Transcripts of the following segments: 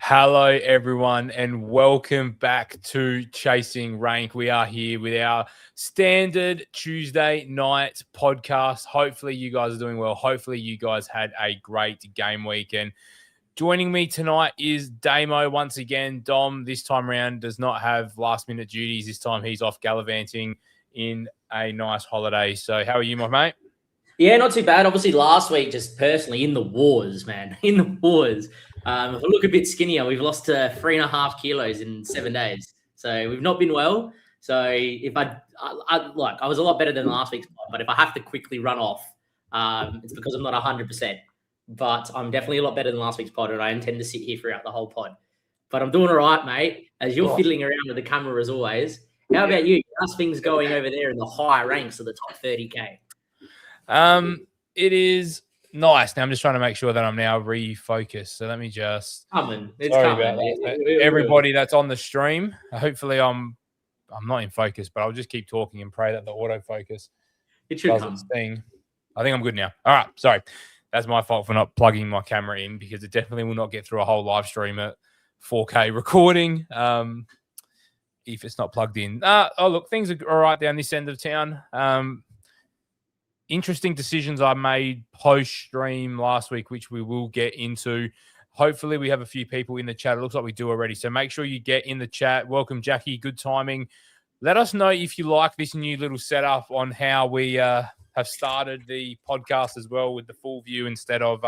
Hello, everyone, and welcome back to Chasing Rank. We are here with our standard Tuesday night podcast. Hopefully, you guys are doing well. Hopefully, you guys had a great game week. And joining me tonight is Damo once again. Dom, this time around, does not have last-minute duties. This time, he's off gallivanting in a nice holiday. So, how are you, my mate? Yeah, not too bad. Obviously, last week, just personally, in the wars, man. In the wars. If I look a bit skinnier, we've lost 3.5 kilos in 7 days. So we've not been well. So if I was a lot better than last week's pod, but if I have to quickly run off, it's because I'm not 100%. But I'm definitely a lot better than last week's pod, and I intend to sit here throughout the whole pod. But I'm doing all right, mate, as you're fiddling around with the camera as always. How about you? How's things going over there in the high ranks of the top 30K? It is nice. Now I'm just trying to make sure that I'm now refocused. So let me just Coming. It's sorry coming. about that. Everybody that's on the stream, hopefully I'm not in focus, but I'll just keep talking and pray that the autofocus does its thing. I think I'm good now. All right, sorry. That's my fault for not plugging my camera in because it definitely will not get through a whole live stream at 4K recording if it's not plugged in. Look, things are all right down this end of town. Interesting decisions I made post-stream last week, which we will get into. Hopefully, we have a few people in the chat. It looks like we do already. So make sure you get in the chat. Welcome, Jackie. Good timing. Let us know if you like this new little setup on how we have started the podcast as well with the full view instead of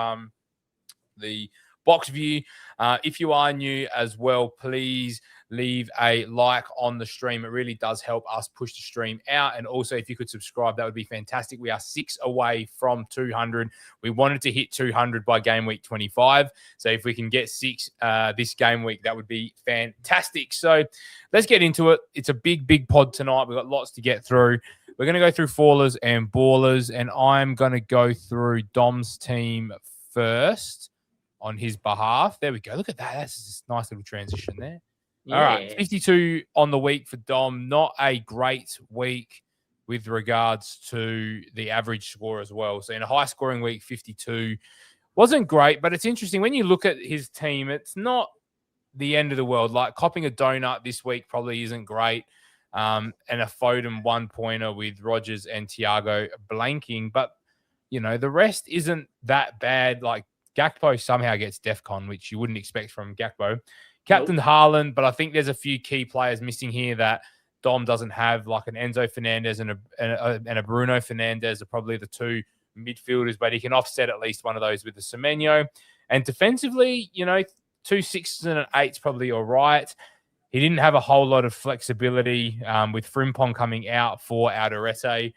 the box view. If you are new as well, please leave a like on the stream. It really does help us push the stream out. And also, if you could subscribe, that would be fantastic. We are 6 away from 200. We wanted to hit 200 by game week 25. So if we can get 6 this game week, that would be fantastic. So let's get into it. It's a big pod tonight. We've got lots to get through. We're going to go through fallers and ballers, and I'm going to go through Dom's team first on his behalf. There we go. Look at that. That's just a nice little transition there. Yeah. All right. 52 on the week for Dom. Not a great week with regards to the average score as well. So in a high-scoring week, 52 wasn't great, but it's interesting. When you look at his team, it's not the end of the world. Like copping a donut this week probably isn't great. And a Foden one-pointer with Rodgers and Thiago blanking. But, you know, the rest isn't that bad. Like Gakpo somehow gets DEFCON, which you wouldn't expect from Gakpo. Captain Haaland, but I think there's a few key players missing here that Dom doesn't have, like an Enzo Fernandez and a Bruno Fernandez are probably the two midfielders, but he can offset at least one of those with the Semenyo. And defensively, you know, 2 6s and an 8's probably all right. He didn't have a whole lot of flexibility with Frimpong coming out for Alderete.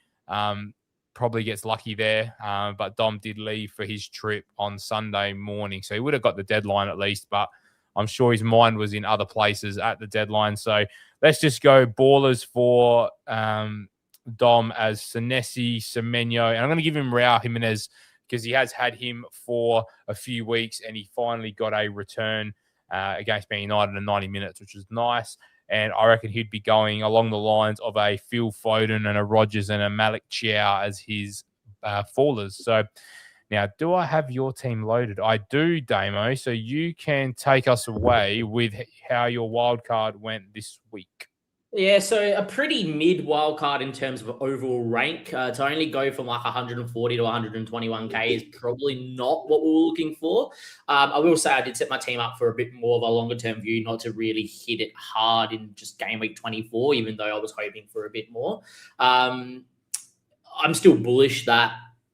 Probably gets lucky there, but Dom did leave for his trip on Sunday morning. So he would have got the deadline at least, but I'm sure his mind was in other places at the deadline. So let's just go ballers for Dom as Senesi, Semenyo. And I'm going to give him Raul Jimenez because he has had him for a few weeks and he finally got a return against Man United in 90 minutes, which was nice. And I reckon he'd be going along the lines of a Phil Foden and a Rodgers and a Malik Chow as his fallers. So now, do I have your team loaded? I do, Damo. So you can take us away with how your wild card went this week. Yeah, so a pretty mid wild card in terms of overall rank. To only go from like 140 to 121K is probably not what we were looking for. I will say I did set my team up for a bit more of a longer term view, not to really hit it hard in just game week 24, even though I was hoping for a bit more. I'm still bullish that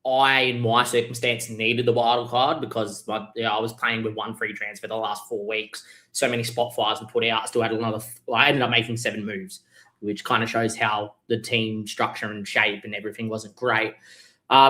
I, in my circumstance, needed the wild card because I was playing with one free transfer the last 4 weeks. So many spot fires were put out. Still had another. I ended up making 7 moves, which kind of shows how the team structure and shape and everything wasn't great.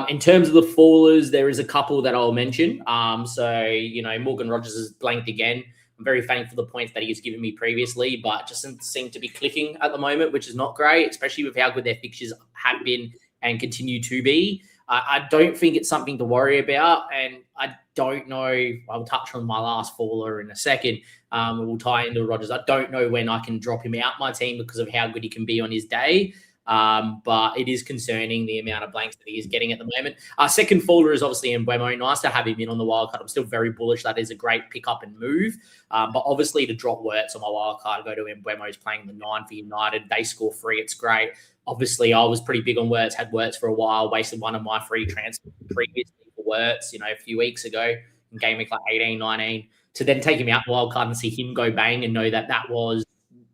In terms of the fallers, there is a couple that I'll mention. Morgan Rodgers is blanked again. I'm very thankful for the points that he's given me previously, but just doesn't seem to be clicking at the moment, which is not great, especially with how good their fixtures have been and continue to be. I don't think it's something to worry about, and I don't know. I'll touch on my last faller in a second. We'll tie into Rodgers. I don't know when I can drop him out my team because of how good he can be on his day. But it is concerning the amount of blanks that he is getting at the moment. Our second faller is obviously Mbeumo. Nice to have him in on the wildcard. I'm still very bullish. That is a great pickup and move. But obviously to drop Wirtz on my wildcard, go to Mbeumo. He's playing the 9 for United. They score free. It's great. Obviously, I was pretty big on Wirtz, had Wirtz for a while, wasted one of my free transfers previously for Wirtz, a few weeks ago in game week like 18, 19, to then take him out the wild card and see him go bang and know that that was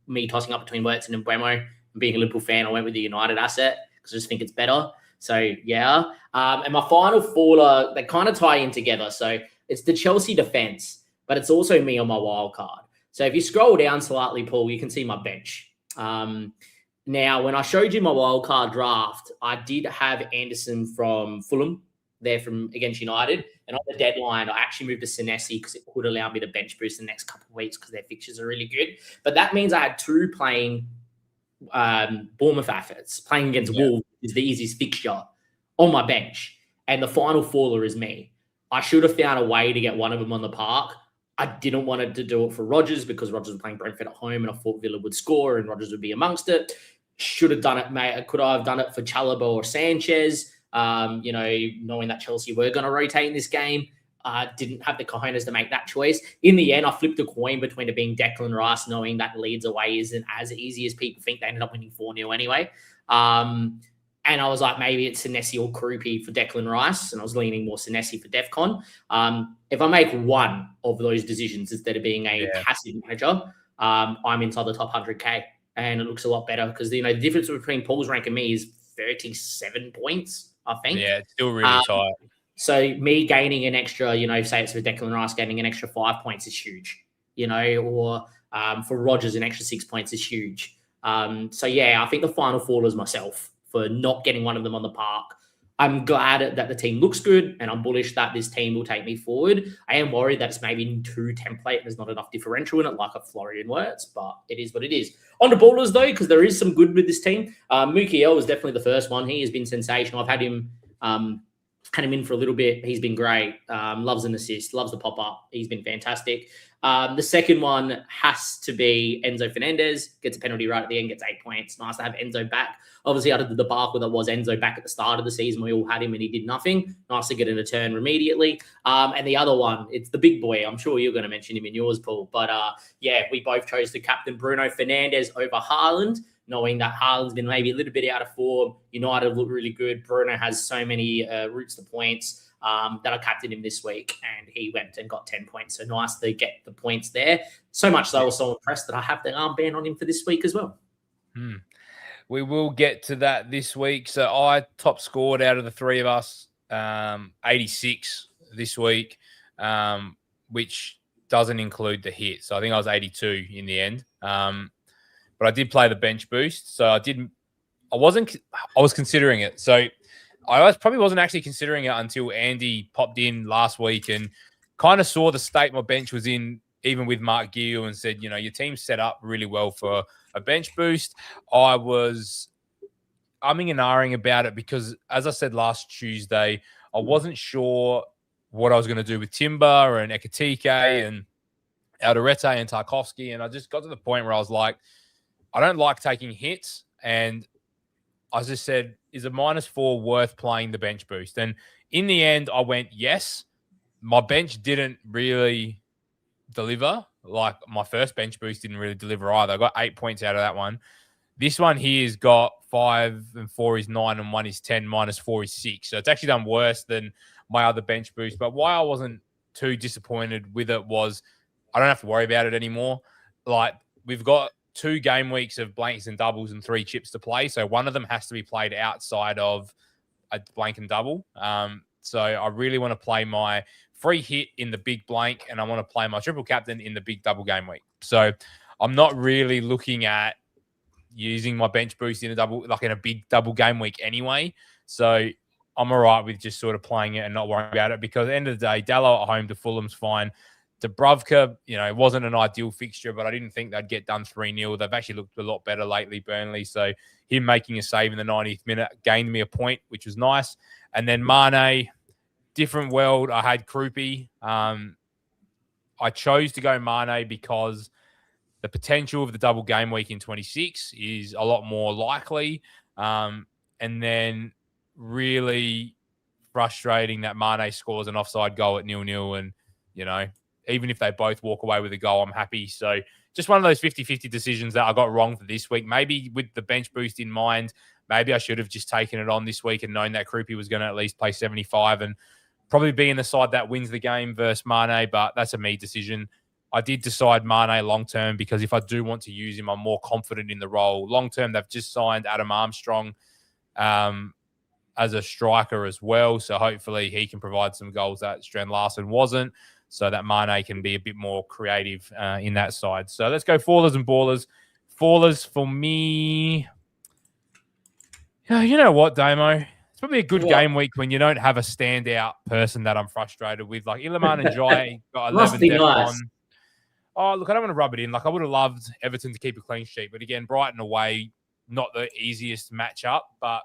me tossing up between Wirtz and Mbeumo. And being a Liverpool fan, I went with the United asset because I just think it's better. So, yeah. And my final faller, they kind of tie in together. So, it's the Chelsea defense, but it's also me on my wild card. So, if you scroll down slightly, Paul, you can see my bench. Now, when I showed you my wildcard draft, I did have Anderson from Fulham there from against United. And on the deadline, I actually moved to Senesi because it could allow me to bench boost the next couple of weeks because their fixtures are really good. But that means I had 2 playing Bournemouth assets. Playing against Wolves is the easiest fixture on my bench. And the final faller is me. I should have found a way to get one of them on the park. I didn't want to do it for Rodgers because Rodgers was playing Brentford at home and I thought Villa would score and Rodgers would be amongst it. Should have done it, mate. Could I have done it for Chalobah or Sanchez? Knowing that Chelsea were going to rotate in this game. Didn't have the cojones to make that choice. In the end, I flipped a coin between it being Declan Rice, knowing that Leeds away isn't as easy as people think. They ended up winning 4-0 anyway. And I was like, maybe it's Senesi or Krupi for Declan Rice. And I was leaning more Senesi for DEFCON. If I make one of those decisions instead of being a passive manager, I'm inside the top 100K. And it looks a lot better because, the difference between Paul's rank and me is 37 points, I think. Yeah, it's still really tight. So me gaining an extra, say it's for Declan Rice, gaining an extra 5 points is huge, or for Rodgers, an extra 6 points is huge. I think the final fall is myself for not getting one of them on the park. I'm glad that the team looks good and I'm bullish that this team will take me forward. I am worried that it's maybe too template. There's not enough differential in it like a Florian Wirtz, but it is what it is. On the ballers though, because there is some good with this team. Mukiel was definitely the first one. He has been sensational. I've had him in for a little bit. He's been great. Loves an assist, loves the pop-up. He's been fantastic. The second one has to be Enzo Fernandez. Gets a penalty right at the end, gets 8 points. Nice to have Enzo back. Obviously, out of the debacle that was Enzo back at the start of the season, we all had him and he did nothing. Nice to get in a turn immediately. And the other one, it's the big boy. I'm sure you're going to mention him in yours, Paul. But we both chose to captain Bruno Fernandes over Haaland, knowing that Haaland's been maybe a little bit out of form. United look really good. Bruno has so many routes to points that I captained him this week, and he went and got 10 points. So nice to get the points there. So much so I was so impressed that I have the armband on him for this week as well. We will get to that this week. So I top scored out of the three of us, 86 this week, which doesn't include the hit. So I think I was 82 in the end. But I did play the bench boost. So I was considering it. So I probably wasn't actually considering it until Andy popped in last week and kind of saw the state my bench was in, even with Mark Gill, and said, your team's set up really well for a bench boost. I was umming and ahhing about it because, as I said last Tuesday, I wasn't sure what I was going to do with Timber and Ekatike and Alderete and Tarkovsky. And I just got to the point where I was like, I don't like taking hits. And I just said, is a -4 worth playing the bench boost? And in the end, I went, yes. My bench didn't really deliver. Like my first bench boost didn't really deliver either. I got 8 points out of that one. This one here's got 5 and 4 is 9 and 1 is 10, -4 is 6. So it's actually done worse than my other bench boost. But why I wasn't too disappointed with it was I don't have to worry about it anymore. Like we've got 2 game weeks of blanks and doubles and 3 chips to play. So one of them has to be played outside of a blank and double. So I really want to play my free hit in the big blank and I want to play my triple captain in the big double game week. So I'm not really looking at using my bench boost in a big double game week anyway. So I'm all right with just sort of playing it and not worrying about it because at the end of the day, Dallo at home to Fulham's fine. Dubravka, it wasn't an ideal fixture, but I didn't think they'd get done 3-0. They've actually looked a lot better lately, Burnley. So him making a save in the 90th minute gained me a point, which was nice. And then Mane, different world. I had Krupi. I chose to go Mane because the potential of the double game week in 26 is a lot more likely. And then really frustrating that Mane scores an offside goal at 0-0. And, even if they both walk away with a goal, I'm happy. So just one of those 50-50 decisions that I got wrong for this week. Maybe with the bench boost in mind, maybe I should have just taken it on this week and known that Krupi was going to at least play 75 and probably be in the side that wins the game versus Mane, but that's a me decision. I did decide Mane long-term because if I do want to use him, I'm more confident in the role. Long-term, they've just signed Adam Armstrong as a striker as well, so hopefully he can provide some goals that Strand Larsen wasn't, so that Mane can be a bit more creative in that side. So let's go Fallers and Ballers. Fallers for me... You know what, Damo? It's probably a good game week when you don't have a standout person that I'm frustrated with. Like Iliman and Jai got 11 depth on. Oh, look, I don't want to rub it in. Like, I would have loved Everton to keep a clean sheet. But again, Brighton away, not the easiest matchup. But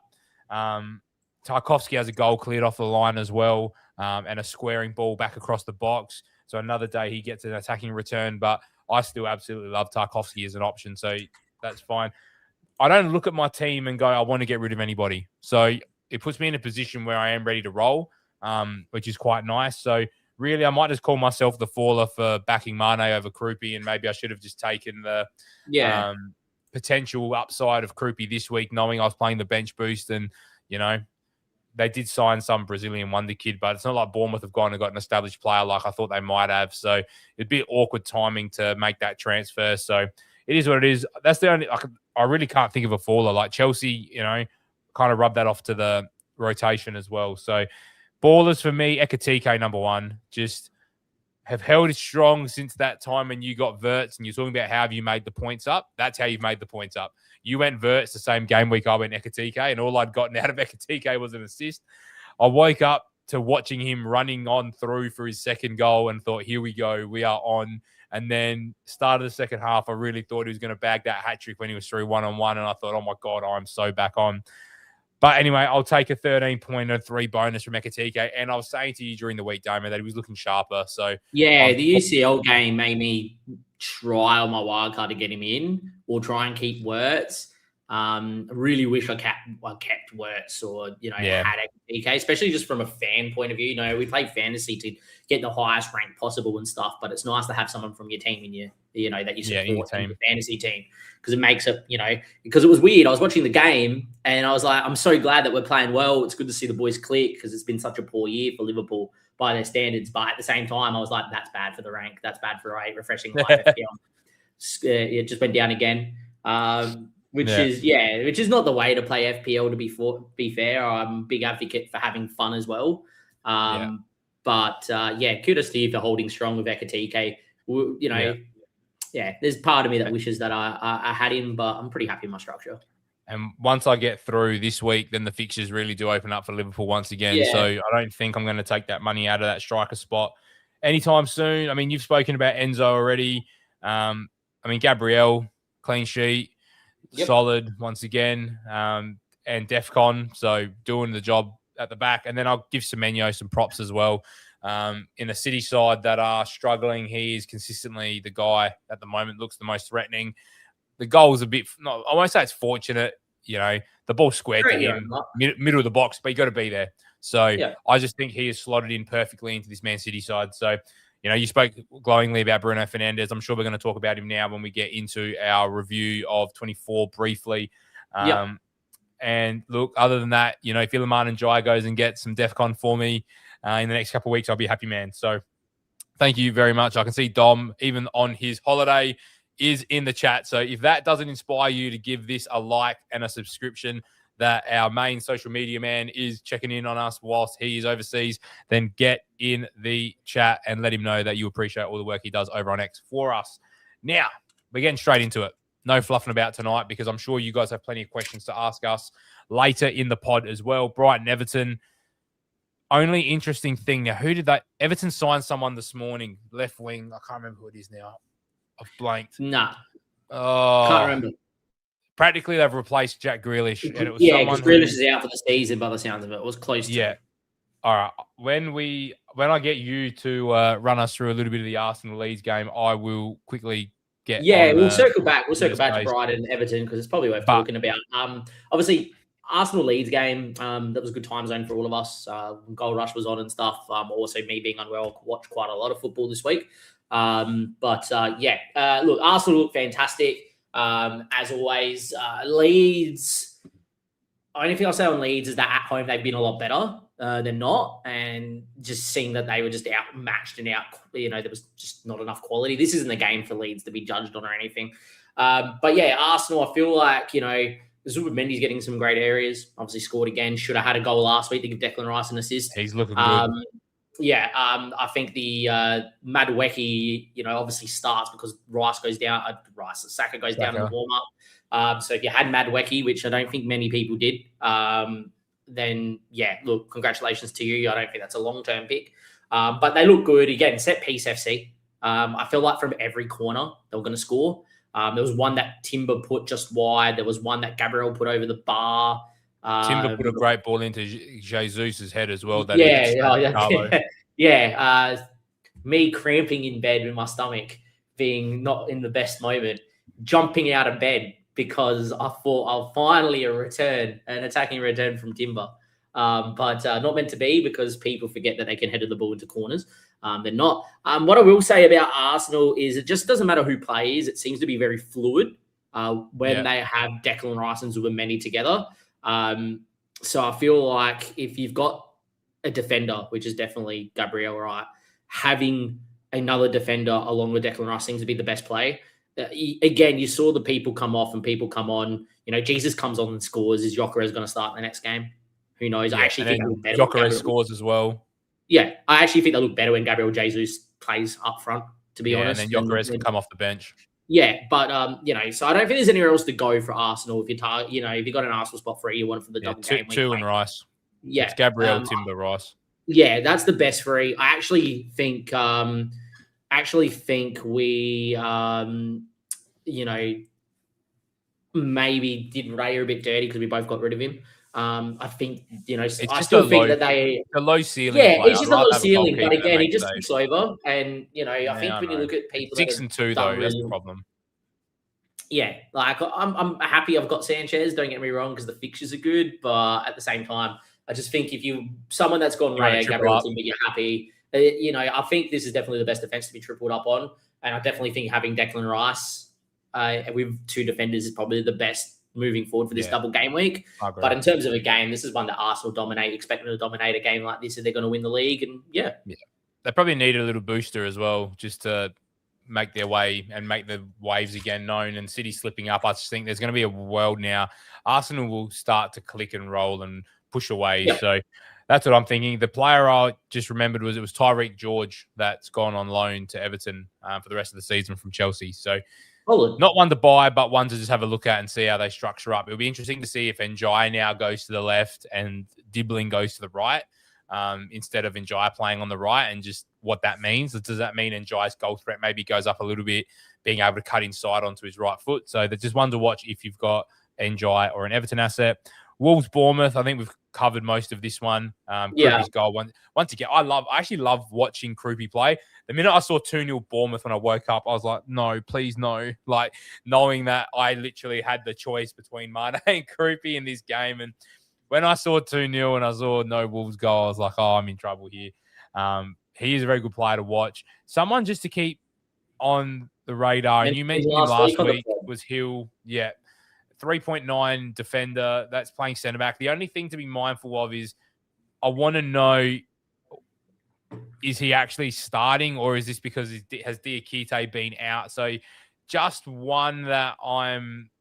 Tarkovsky has a goal cleared off the line as well, and a squaring ball back across the box. So another day he gets an attacking return. But I still absolutely love Tarkovsky as an option. So that's fine. I don't look at my team and go, I want to get rid of anybody. So it puts me in a position where I am ready to roll, which is quite nice. So really, I might just call myself the faller for backing Mane over Krupi, and maybe I should have just taken the potential upside of Krupi this week, knowing I was playing the bench boost. And, they did sign some Brazilian wonder kid, but it's not like Bournemouth have gone and got an established player like I thought they might have. So it'd be awkward timing to make that transfer. So it is what it is. That's the only... I really can't think of a faller. Like Chelsea, kind of rubbed that off to the rotation as well. So Ballers for me, Ekatike number one. Just have held it strong since that time when you got Verts and you're talking about how have you made the points up. That's how you've made the points up. You went Verts the same game week I went Ekatike, and all I'd gotten out of Ekatike was an assist. I woke up to watching him running on through for his second goal and thought, here we go, we are on. And then started the second half, I really thought he was going to bag that hat-trick when he was through one-on-one, and I thought, oh, my God, I'm so back on. But anyway, I'll take a 13.3 bonus from Ekatike. And I was saying to you during the week, Damon, that he was looking sharper. So yeah, the UCL game made me try on my wildcard to get him in or try and keep Wirtz. I really wish I kept Wirtz or, had Ekatike, especially just from a fan point of view. We play fantasy to get the highest rank possible and stuff, but it's nice to have someone from your team in your, that you support in your fantasy team, because it makes it, because it was weird. I was watching the game and I was like, I'm so glad that we're playing well. It's good to see the boys click because it's been such a poor year for Liverpool by their standards. But at the same time, I was like, that's bad for the rank. That's bad for a refreshing life. It just went down again. Which is not the way to play FPL, to be fair. I'm a big advocate for having fun as well. But kudos to you for holding strong with Ekatike. There's part of me that wishes that I had him, but I'm pretty happy with my structure. And once I get through this week, then the fixtures really do open up for Liverpool once again. Yeah. So I don't think I'm going to take that money out of that striker spot anytime soon. I mean, you've spoken about Enzo already. Gabriel, clean sheet. Yep. Solid once again, and DEFCON, so doing the job at the back. And then I'll give Semenyo some props as well. In the City side that are struggling, he is consistently the guy at the moment, looks the most threatening. The goal is a bit, I won't say it's fortunate, the ball squared to him, middle of the box, but you got to be there. So I just think he is slotted in perfectly into this Man City side. So, you spoke glowingly about Bruno Fernandes. I'm sure we're going to talk about him now when we get into our review of 24 briefly. And look, other than that, if Iliman and Jai goes and gets some DEFCON for me in the next couple of weeks, I'll be a happy man. So thank you very much. I can see Dom, even on his holiday, is in the chat. So if that doesn't inspire you to give this a like and a subscription, that our main social media man is checking in on us whilst he is overseas, then get in the chat and let him know that you appreciate all the work he does over on X for us. Now, we're getting straight into it. No fluffing about tonight, because I'm sure you guys have plenty of questions to ask us later in the pod as well. Brighton, Everton. Only interesting thing now, Everton signed someone this morning, left wing. I can't remember who it is now. I've blanked. Nah. Oh, can't remember. Practically, they've replaced Jack Grealish. And it was because Grealish is out for the season by the sounds of it. It was close to it. All right. When I get you to run us through a little bit of the Arsenal Leeds game, I will quickly get Yeah, on we'll the circle back. We'll circle back to space. Brighton and Everton because it's probably worth But talking about. Obviously, Arsenal Leeds game. That was a good time zone for all of us. Gold Rush was on and stuff. Also, me being unwell, watched quite a lot of football this week. Look, Arsenal look fantastic. As always, Leeds. Only thing I'll say on Leeds is that at home they've been a lot better than not, and just seeing that they were just outmatched and there was just not enough quality. This isn't a game for Leeds to be judged on or anything. But yeah, Arsenal, I feel like, Zubimendi's getting some great areas. Obviously scored again. Should have had a goal last week to give Declan Rice an assist. he's looking good. I think the Madueke, obviously starts because Saka goes down in the warm-up. So if you had Madueke, which I don't think many people did, then yeah, look, congratulations to you. I don't think that's a long-term pick. But they look good. Again, set piece FC. I feel like from every corner they were going to score. There was one that Timber put just wide. There was one that Gabriel put over the bar. Timber put a great ball into Jesus' head as well. Me cramping in bed with my stomach, being not in the best moment, jumping out of bed because I thought I'll finally an attacking return from Timber. But not meant to be because people forget that they can header the ball into corners. They're not. What I will say about Arsenal is it just doesn't matter who plays. It seems to be very fluid when they have Declan Rice and Zubimendi together. So I feel like if you've got a defender, which is definitely Gabriel, right, having another defender along with Declan Rice seems to be the best play. Again, you saw the people come off and people come on. Jesus comes on and scores. Is Gyökeres going to start in the next game? Who knows? Yeah, I actually think Gyökeres scores as well. Yeah, I actually think they look better when Gabriel Jesus plays up front, to be honest. And then Gyökeres can come off the bench. Yeah, but so I don't think there's anywhere else to go for Arsenal. If if you got an Arsenal spot free, you want it for the double game week. Two and Rice. Yeah, it's Gabriel, Timber, Rice. Yeah, that's the best three. I actually think we maybe did Ray a bit dirty because we both got rid of him. I think I still think that they a low ceiling. Yeah, player. it's just a low ceiling, but again, he just takes over. And I think when you look at people 6 and 2 though, that's the problem. Yeah, like I'm happy I've got Sanchez. Don't get me wrong, because the fixtures are good, but at the same time, I just think if someone that's gone Ray, Gabriel Timber, you're happy. I think this is definitely the best defense to be tripled up on, and I definitely think having Declan Rice with two defenders is probably the best moving forward for this double game week. But in terms of a game, this is one that Arsenal expect them to dominate a game like this if they're going to win the league. And yeah. They probably needed a little booster as well, just to make their way and make the waves again known. And City slipping up, I just think there's going to be a world now. Arsenal will start to click and roll and push away. Yeah. So that's what I'm thinking. The player I just remembered was Tyreek George that's gone on loan to Everton for the rest of the season from Chelsea. So not one to buy, but one to just have a look at and see how they structure up. It'll be interesting to see if Njai now goes to the left and Dibbling goes to the right instead of Njai playing on the right, and just what that means. Does that mean Njai's goal threat maybe goes up a little bit, being able to cut inside onto his right foot? So there's just one to watch if you've got Njai or an Everton asset. Wolves Bournemouth, I think we've covered most of this one. Krupi's goal. Once again, I actually love watching Krupi play. The minute I saw 2-0 Bournemouth when I woke up, I was like, no, please no. Like, knowing that I literally had the choice between Mane and Krupi in this game. And when I saw 2-0 and I saw no Wolves goal, I was like, oh, I'm in trouble here. He is a very good player to watch. Someone just to keep on the radar, and you mentioned him last week, was Hill. Yeah. 3.9 defender that's playing centre back. The only thing to be mindful of is I want to know, is he actually starting, or is this because has Diakite been out? So just one that I'm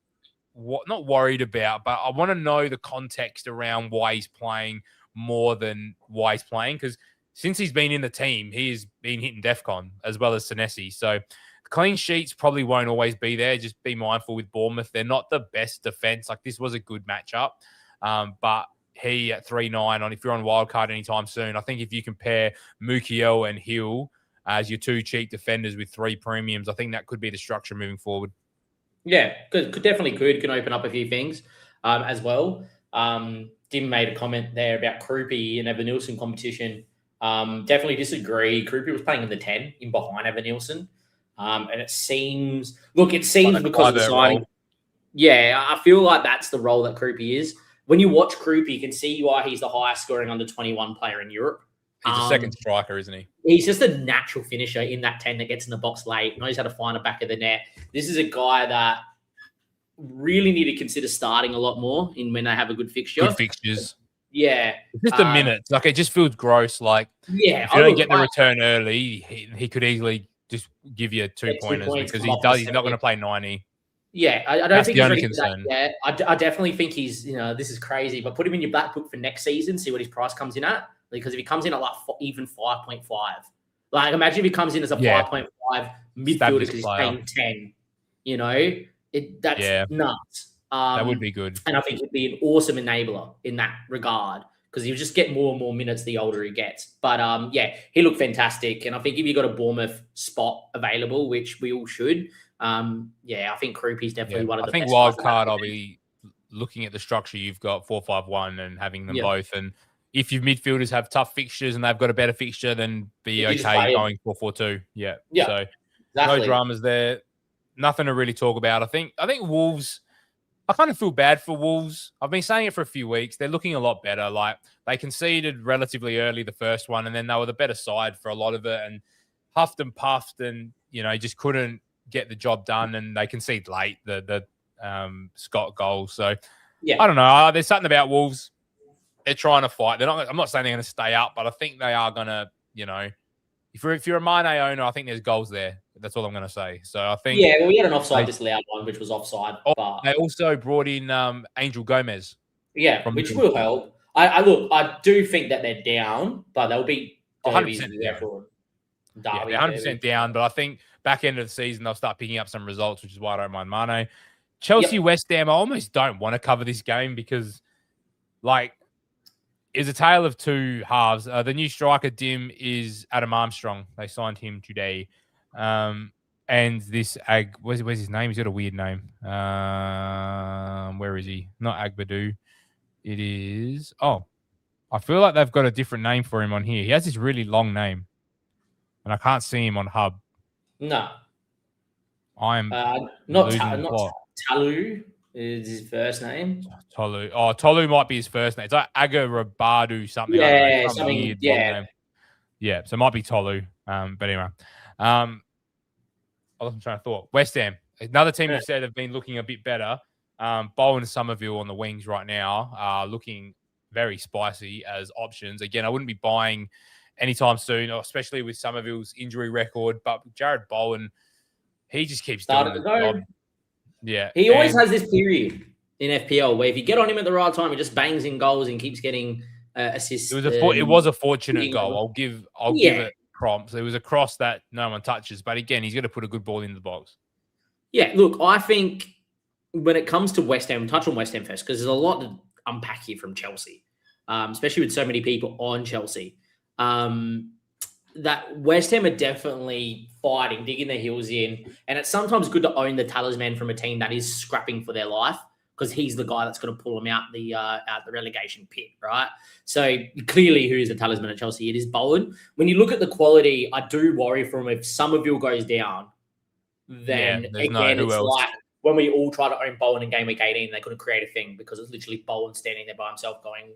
not worried about, but I want to know the context around why he's playing more than why he's playing, because since he's been in the team, he has been hitting DEFCON as well as Senesi. So clean sheets probably won't always be there. Just be mindful with Bournemouth. They're not the best defense. Like, this was a good matchup. But he at 3.9 if you're on wildcard anytime soon, I think if you compare Mukiel and Hill as your two cheap defenders with 3 premiums, I think that could be the structure moving forward. Yeah, can open up a few things as well. Dim made a comment there about Krupi and Evan Nielsen competition. Definitely disagree. Krupi was playing in the 10 in behind Evan Nielsen. And it seems because of the signing. Role. Yeah, I feel like that's the role that Krupi is. When you watch Krupi, you can see why he's the highest scoring under 21 player in Europe. He's a second striker, isn't he? He's just a natural finisher in that 10 that gets in the box late, knows how to find the back of the net. This is a guy that really need to consider starting a lot more when they have a good fixture. Good fixtures. Yeah. Just the minutes. Like, it just feels gross. Like, if you don't get the return early, he could easily just give you 2 pointers because he's not going to play 90. Yeah, I don't think he's ready for that yet. I definitely think he's, this is crazy, but put him in your back book for next season, see what his price comes in at. Because if he comes in at like even 5.5, like imagine if he comes in as a 5.5 midfielder because he's paying 10, that's nuts. That would be good. And I think he'd be an awesome enabler in that regard because he'll just get more and more minutes the older he gets. But he looked fantastic. And I think if you got a Bournemouth spot available, which we all should, I think Krupi's definitely one of the best. I think wildcard, I'll be looking at the structure you've got 4-5-1 and having them both. And if your midfielders have tough fixtures and they've got a better fixture, then be okay going 4-4-2. Yeah. So no dramas there. Nothing to really talk about. I think Wolves, I kind of feel bad for Wolves. I've been saying it for a few weeks. They're looking a lot better. Like, they conceded relatively early the first one, and then they were the better side for a lot of it and huffed and puffed and, just couldn't get the job done, and they concede late the Scott goal. So I don't know. There's something about Wolves. They're trying to fight. I'm not saying they're going to stay up, but I think they are going to, if you're a Mane owner, I think there's goals there. That's all I'm going to say. So I think we had an offside disallowed one, which was offside. But they also brought in Angel Gomez. Yeah, which will help. I do think that they're down, but they'll be 100% down. They're 100% down, but I think back end of the season they'll start picking up some results, which is why I don't mind Mane. Chelsea, West Ham, I almost don't want to cover this game because, it's a tale of two halves. The new striker, Dim, is Adam Armstrong. They signed him today. And this where's his name? He's got a weird name. Where is he? Not Agbadou. It is. Oh, I feel like they've got a different name for him on here. He has this really long name, and I can't see him on Hub. No, I'm not Talu is his first name. Tolu. Oh, Tolu might be his first name. It's like Agarabadu something. Yeah, something weird. Yeah. So it might be Tolu. But anyway, I wasn't trying to thought. West Ham, another team you said have been looking a bit better. Bowen and Somerville on the wings right now are looking very spicy as options. Again, I wouldn't be buying anytime soon, especially with Somerville's injury record. But Jared Bowen, he just keeps doing the job. Yeah, he always has this period in FPL where if you get on him at the right time, he just bangs in goals and keeps getting assists. It was a fortunate goal. I'll give it prompts. It was a cross that no one touches, but again, he's going to put a good ball in the box. Yeah, look, I think when it comes to West Ham, touch on West Ham first because there's a lot to unpack here from Chelsea, especially with so many people on Chelsea. That West Ham are definitely fighting, digging their heels in. And it's sometimes good to own the talisman from a team that is scrapping for their life because he's the guy that's going to pull them out the relegation pit, right? So clearly who is the talisman at Chelsea? It is Bowen. When you look at the quality, I do worry for him if Somerville goes down, then again, it's like when we all try to own Bowen in game week 18, they couldn't create a thing because it's literally Bowen standing there by himself going,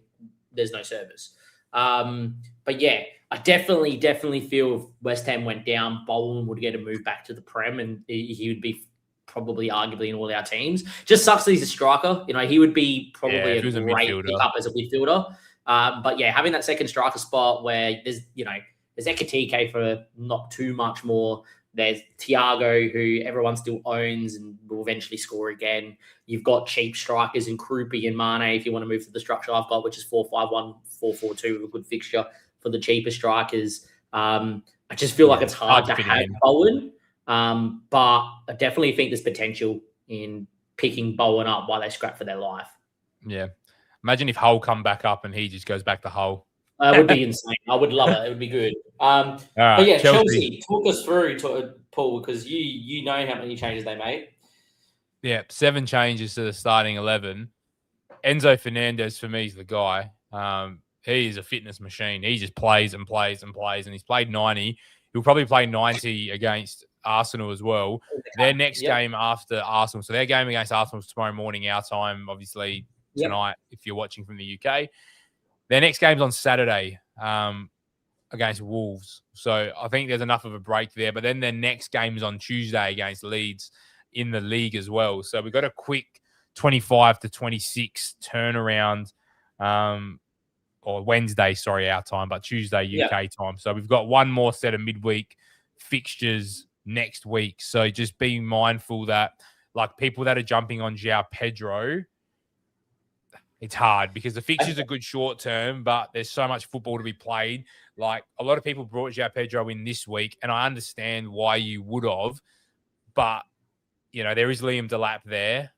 there's no service. But yeah, I definitely feel if West Ham went down, Bowen would get a move back to the Prem and he would be probably arguably in all our teams. Just sucks that he's a striker. He would be probably a great pickup as a midfielder. But yeah, having that second striker spot where there's Ekatike for not too much more. There's Thiago, who everyone still owns and will eventually score again. You've got cheap strikers in Krupi and Mane if you want to move to the structure I've got, which is 4-5-1, 4-4-2 with a good fixture for the cheaper strikers. I just feel like it's hard to have Bowen, but I definitely think there's potential in picking Bowen up while they scrap for their life. Yeah. Imagine if Hull come back up and he just goes back to Hull. It would be insane. I would love it. It would be good. But yeah, Chelsea, talk us through, Paul, because you know how many changes they made. Yeah, 7 changes to the starting 11. Enzo Fernandez, for me, is the guy. He is a fitness machine. He just plays and plays and plays, and he's played 90. He'll probably play 90 against Arsenal as well. Their next game after Arsenal. So their game against Arsenal is tomorrow morning, our time, obviously tonight, if you're watching from the UK. Their next game's on Saturday against Wolves. So I think there's enough of a break there. But then their next game's on Tuesday against Leeds in the league as well. So we've got a quick 25 to 26 turnaround, or Wednesday, sorry, our time, but Tuesday UK time. So we've got one more set of midweek fixtures next week. So just be mindful that, like, people that are jumping on João Pedro, it's hard because the fixtures are good short term, but there's so much football to be played. Like, a lot of people brought João Pedro in this week, and I understand why you would have, but there is Liam Delap there.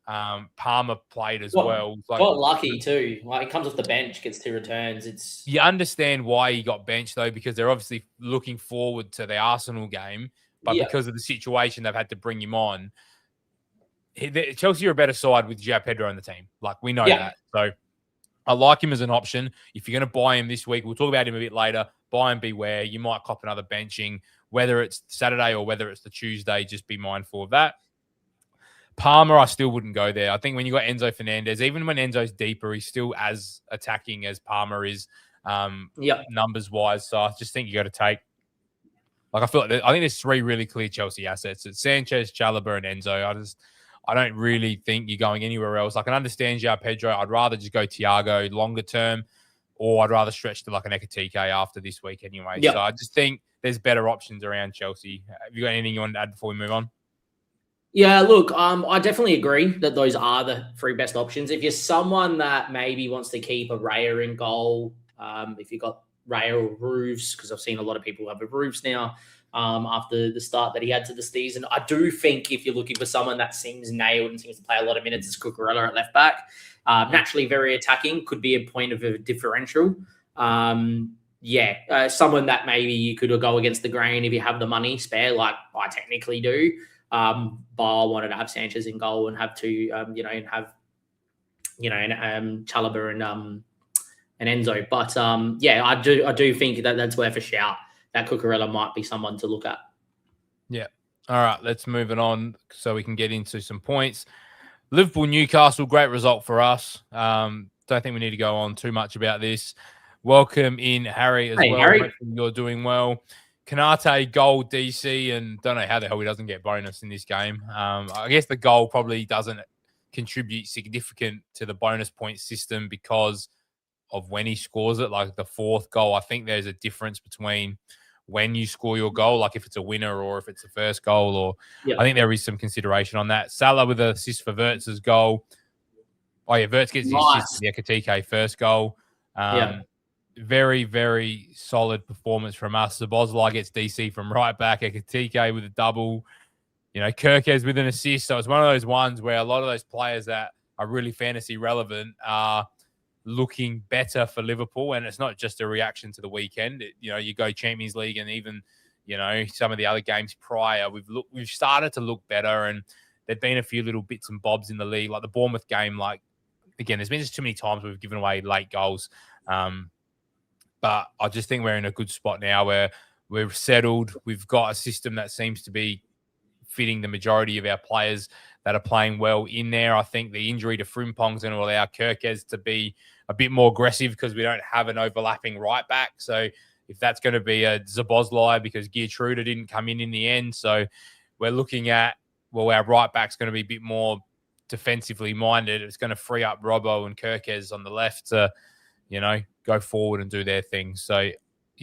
Palmer played as well. Got lucky too. Like, he comes off the bench, gets 2 returns. You understand why he got benched though, because they're obviously looking forward to the Arsenal game, but because of the situation, they've had to bring him on. Chelsea are a better side with João Pedro on the team. Like, we know that. So I like him as an option. If you're going to buy him this week, we'll talk about him a bit later. Buy and beware. You might cop another benching, whether it's Saturday or whether it's the Tuesday. Just be mindful of that. Palmer, I still wouldn't go there. I think when you got Enzo Fernandez, even when Enzo's deeper, he's still as attacking as Palmer is, numbers wise. So I just think you got to take. Like, I think there's 3 really clear Chelsea assets. It's Sanchez, Chalobah, and Enzo. I don't really think you're going anywhere else. I can understand João Pedro. I'd rather just go Thiago longer term, or I'd rather stretch to like an Ekitike after this week anyway. So I just think there's better options around Chelsea. Have you got anything you want to add before we move on? Yeah, look, I definitely agree that those are the 3 best options. If you're someone that maybe wants to keep a Raya in goal, if you've got Raya or Roofs, because I've seen a lot of people have Roofs now, after the start that he had to the season. I do think if you're looking for someone that seems nailed and seems to play a lot of minutes, it's Cucurella at left back. Naturally very attacking, could be a point of a differential. Someone that maybe you could go against the grain if you have the money spare, like I technically do. But I wanted to have Sanchez in goal and have Chalobah and Enzo. But I do think that that's worth a shout. That Cucurella might be someone to look at. Yeah. All right, let's move it on so we can get into some points. Liverpool-Newcastle, great result for us. Don't think we need to go on too much about this. Welcome in, Harry, as well. Harry. Hopefully you're doing well. Kanate, goal, DC, and don't know how the hell he doesn't get bonus in this game. I guess the goal probably doesn't contribute significant to the bonus point system because of when he scores it. Like the 4th goal, I think there's a difference between when you score your goal, like if it's a winner or if it's the first goal, or I think there is some consideration on that. Salah with an assist for Wirtz's goal. Oh yeah, Wirtz gets the assist for the Ekitike first goal. Very, very solid performance from us. Szoboszlai gets DC from right back. Ekitike with a double. Kirkes with an assist. So it's one of those ones where a lot of those players that are really fantasy relevant are looking better for Liverpool, and it's not just a reaction to the weekend. You go Champions League and even some of the other games prior, we've started to look better, and there've been a few little bits and bobs in the league, like the Bournemouth game. Like, again, there's been just too many times we've given away late goals, but I just think we're in a good spot now where we're settled. We've got a system that seems to be fitting the majority of our players that are playing well in there. I think the injury to Frimpong's going to allow Kirkes to be a bit more aggressive because we don't have an overlapping right back. So if that's going to be a Szoboszlai, because Geertruida didn't come in the end. So we're looking at, our right back's going to be a bit more defensively minded. It's going to free up Robbo and Kirkes on the left to, go forward and do their thing. So,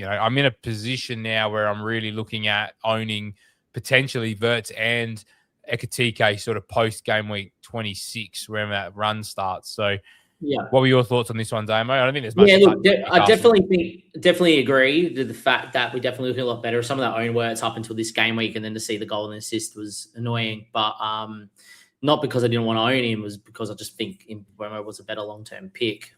I'm in a position now where I'm really looking at owning potentially Wirtz and Ekitike sort of post game week 26, wherever that run starts. So, what were your thoughts on this one, Damo? I don't think there's much. Yeah, look, I definitely agree with the fact that we definitely look a lot better. Some of that own Wirtz up until this game week, and then to see the goal and assist was annoying. But not because I didn't want to own him, was because I just think Mbeumo was a better long term pick.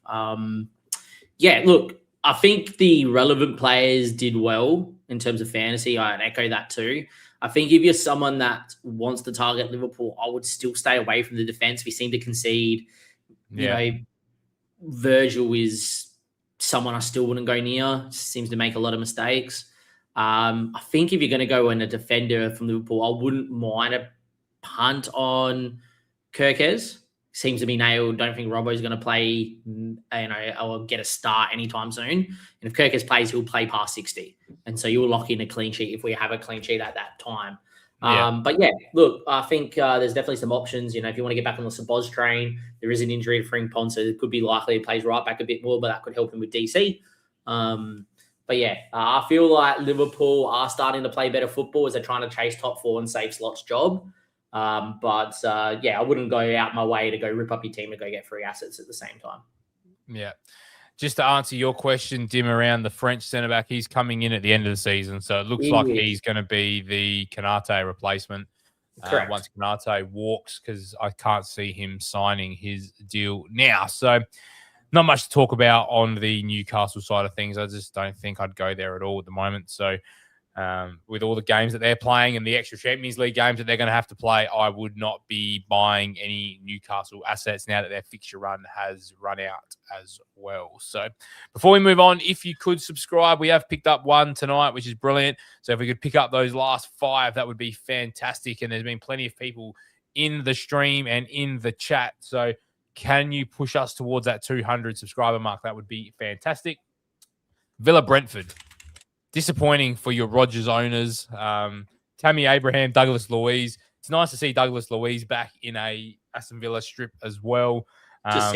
Look, I think the relevant players did well in terms of fantasy. I'd echo that too. I think if you're someone that wants to target Liverpool, I would still stay away from the defense. We seem to concede. Virgil is someone I still wouldn't go near. Seems to make a lot of mistakes. I think if you're going to go in a defender from Liverpool, I wouldn't mind a punt on Kirkes. Seems to be nailed. Don't think Robbo's going to play, or get a start anytime soon. And if Kirkes plays, he'll play past 60. And so you'll lock in a clean sheet if we have a clean sheet at that time. Yeah. But yeah, look, I think there's definitely some options. If you want to get back on the Sabozz train, there is an injury to Frimpong, so it could be likely he plays right back a bit more, but that could help him with DC. But yeah, I feel like Liverpool are starting to play better football as they're trying to chase top 4 and save Slot's job. But I wouldn't go out my way to go rip up your team and go get free assets at the same time. Yeah. Just to answer your question, Dim, around the French centre-back, he's coming in at the end of the season. So it looks like he's going to be the Canate replacement once Canate walks, because I can't see him signing his deal now. So not much to talk about on the Newcastle side of things. I just don't think I'd go there at all at the moment. So with all the games that they're playing and the extra Champions League games that they're going to have to play, I would not be buying any Newcastle assets now that their fixture run has run out as well. So before we move on, if you could subscribe, we have picked up one tonight, which is brilliant. So if we could pick up those last 5, that would be fantastic. And there's been plenty of people in the stream and in the chat. So can you push us towards that 200 subscriber mark? That would be fantastic. Villa Brentford. Disappointing for your Rodgers owners. Tammy Abraham, Douglas Luiz. It's nice to see Douglas Luiz back in a Aston Villa strip as well. Just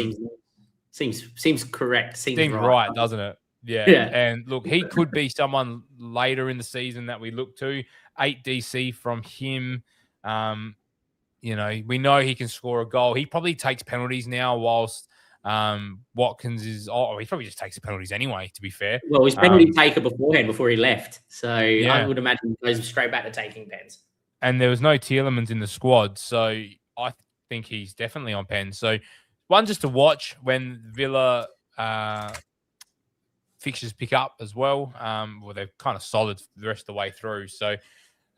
seems correct. Seems right, doesn't it? Yeah. And look, he could be someone later in the season that we look to. 8 DC from him. We know he can score a goal. He probably takes penalties now, whilst Watkins is. Oh, he probably just takes the penalties anyway, to be fair. Well, he's penalty taker beforehand before he left. So I would imagine he goes straight back to taking pens. And there was no Tielemans in the squad. So I think he's definitely on pens. So one just to watch when Villa fixtures pick up as well. They're kind of solid the rest of the way through. So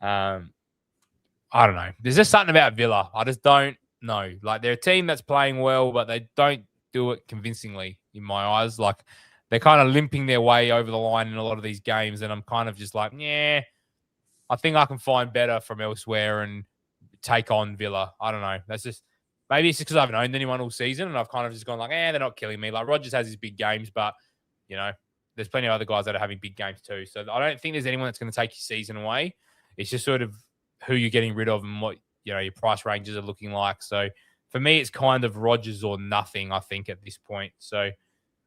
I don't know. There's just something about Villa. I just don't know. Like, they're a team that's playing well, but they don't do it convincingly in my eyes. Like, they're kind of limping their way over the line in a lot of these games, and I'm kind of just like, yeah, I think I can find better from elsewhere and take on Villa. I don't know. That's just maybe it's just because I haven't owned anyone all season, and I've kind of just gone like, they're not killing me. Like, Rodgers has his big games, but there's plenty of other guys that are having big games too. So I don't think there's anyone that's going to take your season away. It's just sort of who you're getting rid of and what your price ranges are looking like. So for me, it's kind of Rodgers or nothing, I think, at this point. So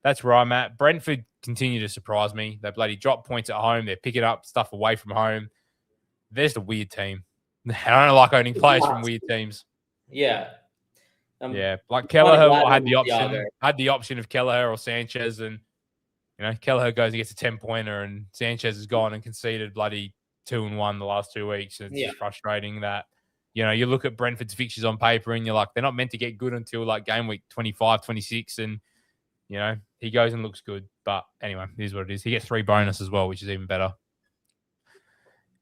that's where I'm at. Brentford continue to surprise me. They bloody drop points at home. They're picking up stuff away from home. They're just a weird team. I don't like owning players from weird teams. Yeah. Like Kelleher, I had the option of Kelleher or Sanchez, and Kelleher goes and gets a 10-pointer, and Sanchez has gone and conceded bloody 2-1 the last 2 weeks. It's just frustrating that you look at Brentford's fixtures on paper and you're like, they're not meant to get good until like game week 25, 26, and he goes and looks good. But anyway, it is what it is. He gets 3 bonus as well, which is even better.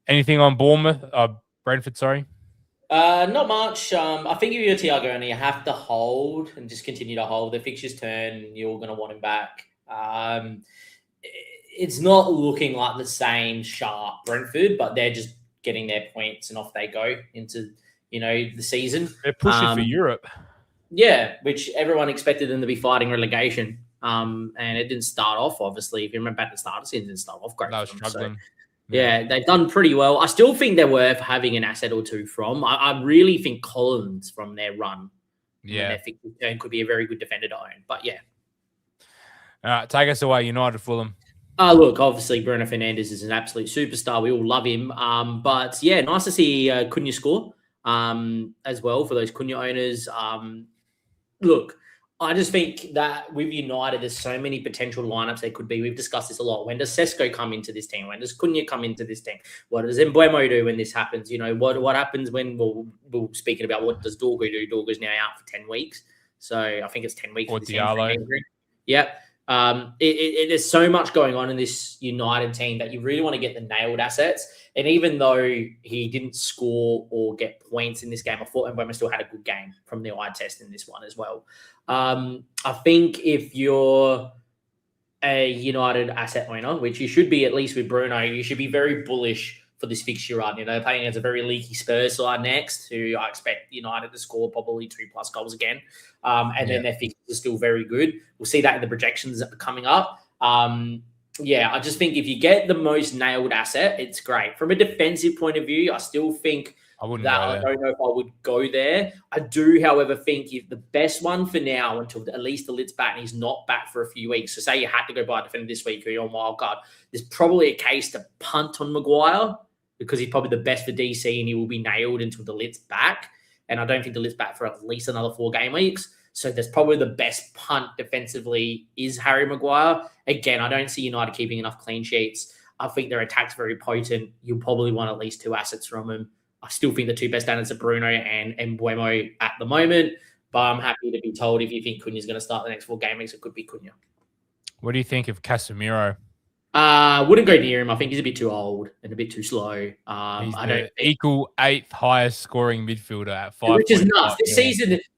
Anything on Brentford, sorry? Not much. I think if you're Thiago and you have to hold and just continue to hold, the fixtures turn, you're going to want him back. It's not looking like the same sharp Brentford, but they're just getting their points and off they go into, the season. They're pushing for Europe. Yeah, which everyone expected them to be fighting relegation. And it didn't start off, obviously. If you remember back at the start of the season, it didn't start off great. They were struggling. So, yeah, they've done pretty well. I still think they're worth having an asset or two from. I really think Collins from their run, their fixture turn, could be a very good defender to own. But yeah. All right, take us away, United Fulham. Look, obviously Bruno Fernandes is an absolute superstar. We all love him. But yeah, nice to see Cunha score as well for those Cunha owners. Look, I just think that with United, there's so many potential lineups there could be. We've discussed this a lot. When does Sesko come into this team? When does Cunha come into this team? What does Mbeumo do when this happens? What happens when we're speaking about what does Dorgu do? Dorgu's now out for 10 weeks. So I think it's 10 weeks. Or Diallo. Yep. There's so much going on in this United team that you really want to get the nailed assets. And even though he didn't score or get points in this game, I thought Mbeumo still had a good game from the eye test in this one as well. I think if you're a United asset owner, which you should be at least with Bruno, you should be very bullish for this fixture run. They're playing against a very leaky Spurs side next, who I expect United to score probably 2+ goals again. Then their fixtures are still very good. We'll see that in the projections that are coming up. I just think if you get the most nailed asset, it's great. From a defensive point of view, I still think I wouldn't that go I there. don't know if I would go there. I do, however, think if the best one for now until at least the lid's back and he's not back for a few weeks. So say you had to go buy a defender this week or you're on wildcard, there's probably a case to punt on Maguire because he's probably the best for DC and he will be nailed until the lid's back. And I don't think the lid's back for at least another 4 game weeks. So there's probably the best punt defensively is Harry Maguire. Again, I don't see United keeping enough clean sheets. I think their attack's very potent. You'll probably want at least 2 assets from him. I still think the 2 best standards are Bruno and Mbeumo at the moment, but I'm happy to be told if you think Cunha's going to start the next 4 game weeks, it could be Cunha. What do you think of Casemiro? Wouldn't go near him. I think he's a bit too old and a bit too slow. He's I don't think... equal 8th highest scoring midfielder at 5. Which is nuts.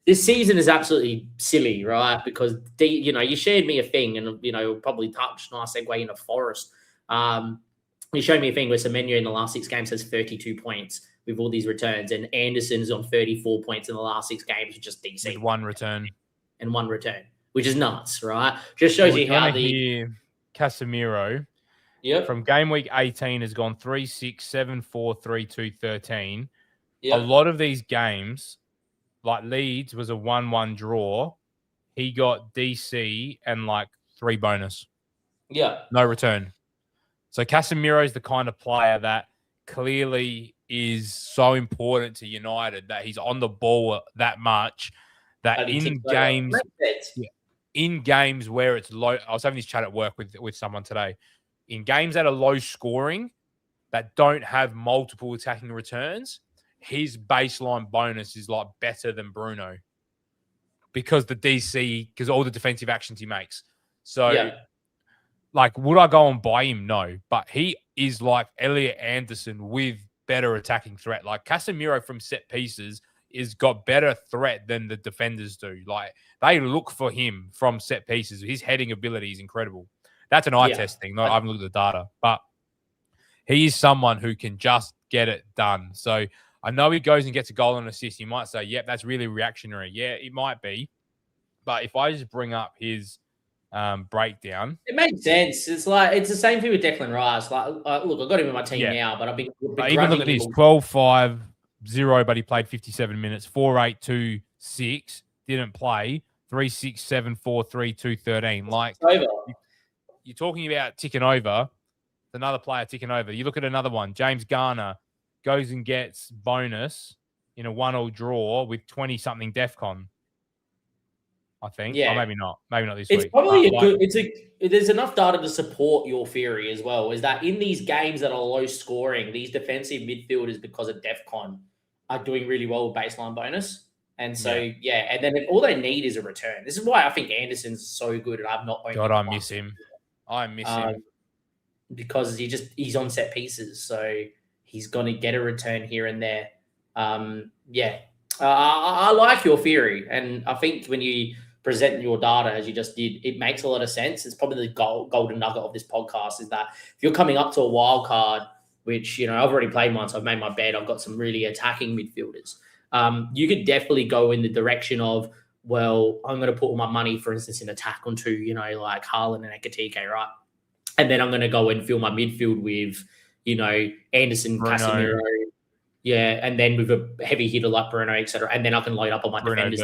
This season is absolutely silly, right? Because you shared me a thing, and probably touch nice segue into Forest. You showed me a thing where Semenyo in the last 6 games has 32 points with all these returns, and Anderson's on 34 points in the last 6 games, which is decent. With 1 return. And 1 return, which is nuts, right? Just shows you how Casemiro from game week 18 has gone 3-6, 7-4, 3-2, 13. A lot of these games, like Leeds was a 1-1 draw. He got DC and 3 bonus. Yeah. No return. So Casemiro is the kind of player that clearly is so important to United that he's on the ball that much that in games where it's low, I was having this chat at work with someone today. In games that are low scoring, that don't have multiple attacking returns, his baseline bonus is better than Bruno because all the defensive actions he makes. So, would I go and buy him? No, but he is like Elliot Anderson with better attacking threat. Like Casemiro from set pieces is got better threat than the defenders do. They look for him from set pieces. His heading ability is incredible. That's an eye test thing. I haven't looked at the data, but he is someone who can just get it done. So I know he goes and gets a goal and assist. You might say, yep, that's really reactionary. Yeah, it might be. But if I just bring up his breakdown, it makes sense. It's the same thing with Declan Rice. Look, I've got him in my team now, but I've been even look at this 12-5-0, but he played 57 minutes, 4-8-2-6, didn't play, 3-6-7-4-3-2-13. You're talking about ticking over. Another player ticking over. You look at another one, James Garner goes and gets bonus in a 1-1 draw with 20-something DEFCON. I think. Yeah. Or maybe not. Maybe not this week. It's probably there's enough data to support your theory as well, is that in these games that are low scoring, these defensive midfielders, because of DEFCON, are doing really well with baseline bonus. And so, and then all they need is a return. This is why I think Anderson's so good, and I've not... God, I miss him. I miss him. Because he's on set pieces, so he's going to get a return here and there. I like your theory, and I think when you present your data as you just did, it makes a lot of sense. It's probably the golden nugget of this podcast, is that if you're coming up to a wild card, which, I've already played mine, so I've made my bed, I've got some really attacking midfielders. You could definitely go in the direction of, well, I'm going to put all my money, for instance, in attack onto, Haaland and Ekatike, right? And then I'm going to go and fill my midfield with, Anderson, Bruno. Casemiro, and then with a heavy hitter like Bruno, etc. And then I can load up on my defenders.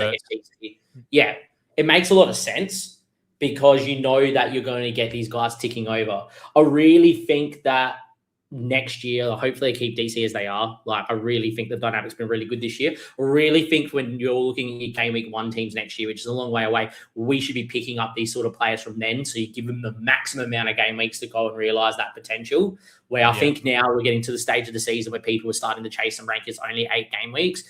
Yeah, it makes a lot of sense because you know that you're going to get these guys ticking over. I really think that next year, hopefully they keep DC as they are. I really think the dynamic's been really good this year. I really think when you're looking at your game week 1 teams next year, which is a long way away, we should be picking up these sort of players from then. So you give them the maximum amount of game weeks to go and realize that potential. Where I think now we're getting to the stage of the season where people are starting to chase and rank it's only 8 game weeks.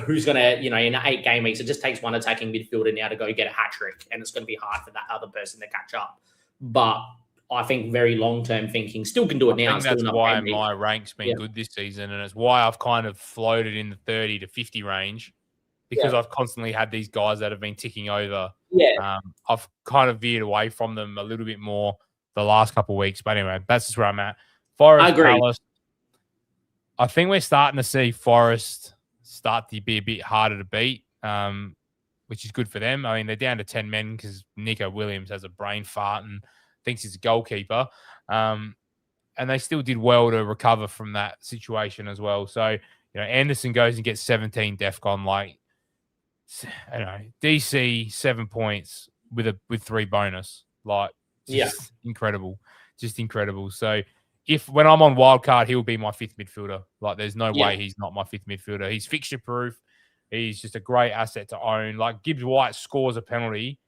Who's going to, in 8 game weeks, it just takes one attacking midfielder now to go get a hat trick. And it's going to be hard for that other person to catch up. But I think very long-term thinking still can do it now. I think that's why my rank's been good this season, and it's why I've kind of floated in the 30 to 50 range because I've constantly had these guys that have been ticking over. Yeah. I've kind of veered away from them a little bit more the last couple of weeks. But anyway, that's just where I'm at. Forest, Palace. I think we're starting to see Forest start to be a bit harder to beat, which is good for them. I mean, they're down to 10 men because Nico Williams has a brain fart and thinks he's a goalkeeper. And they still did well to recover from that situation as well. So, Anderson goes and gets 17 DEFCON, like, I don't know, DC 7 points with 3 bonus. Like, just incredible. Just incredible. So, when I'm on wildcard, he'll be my 5th midfielder. Like, there's no way he's not my 5th midfielder. He's fixture proof. He's just a great asset to own. Like, Gibbs White scores a penalty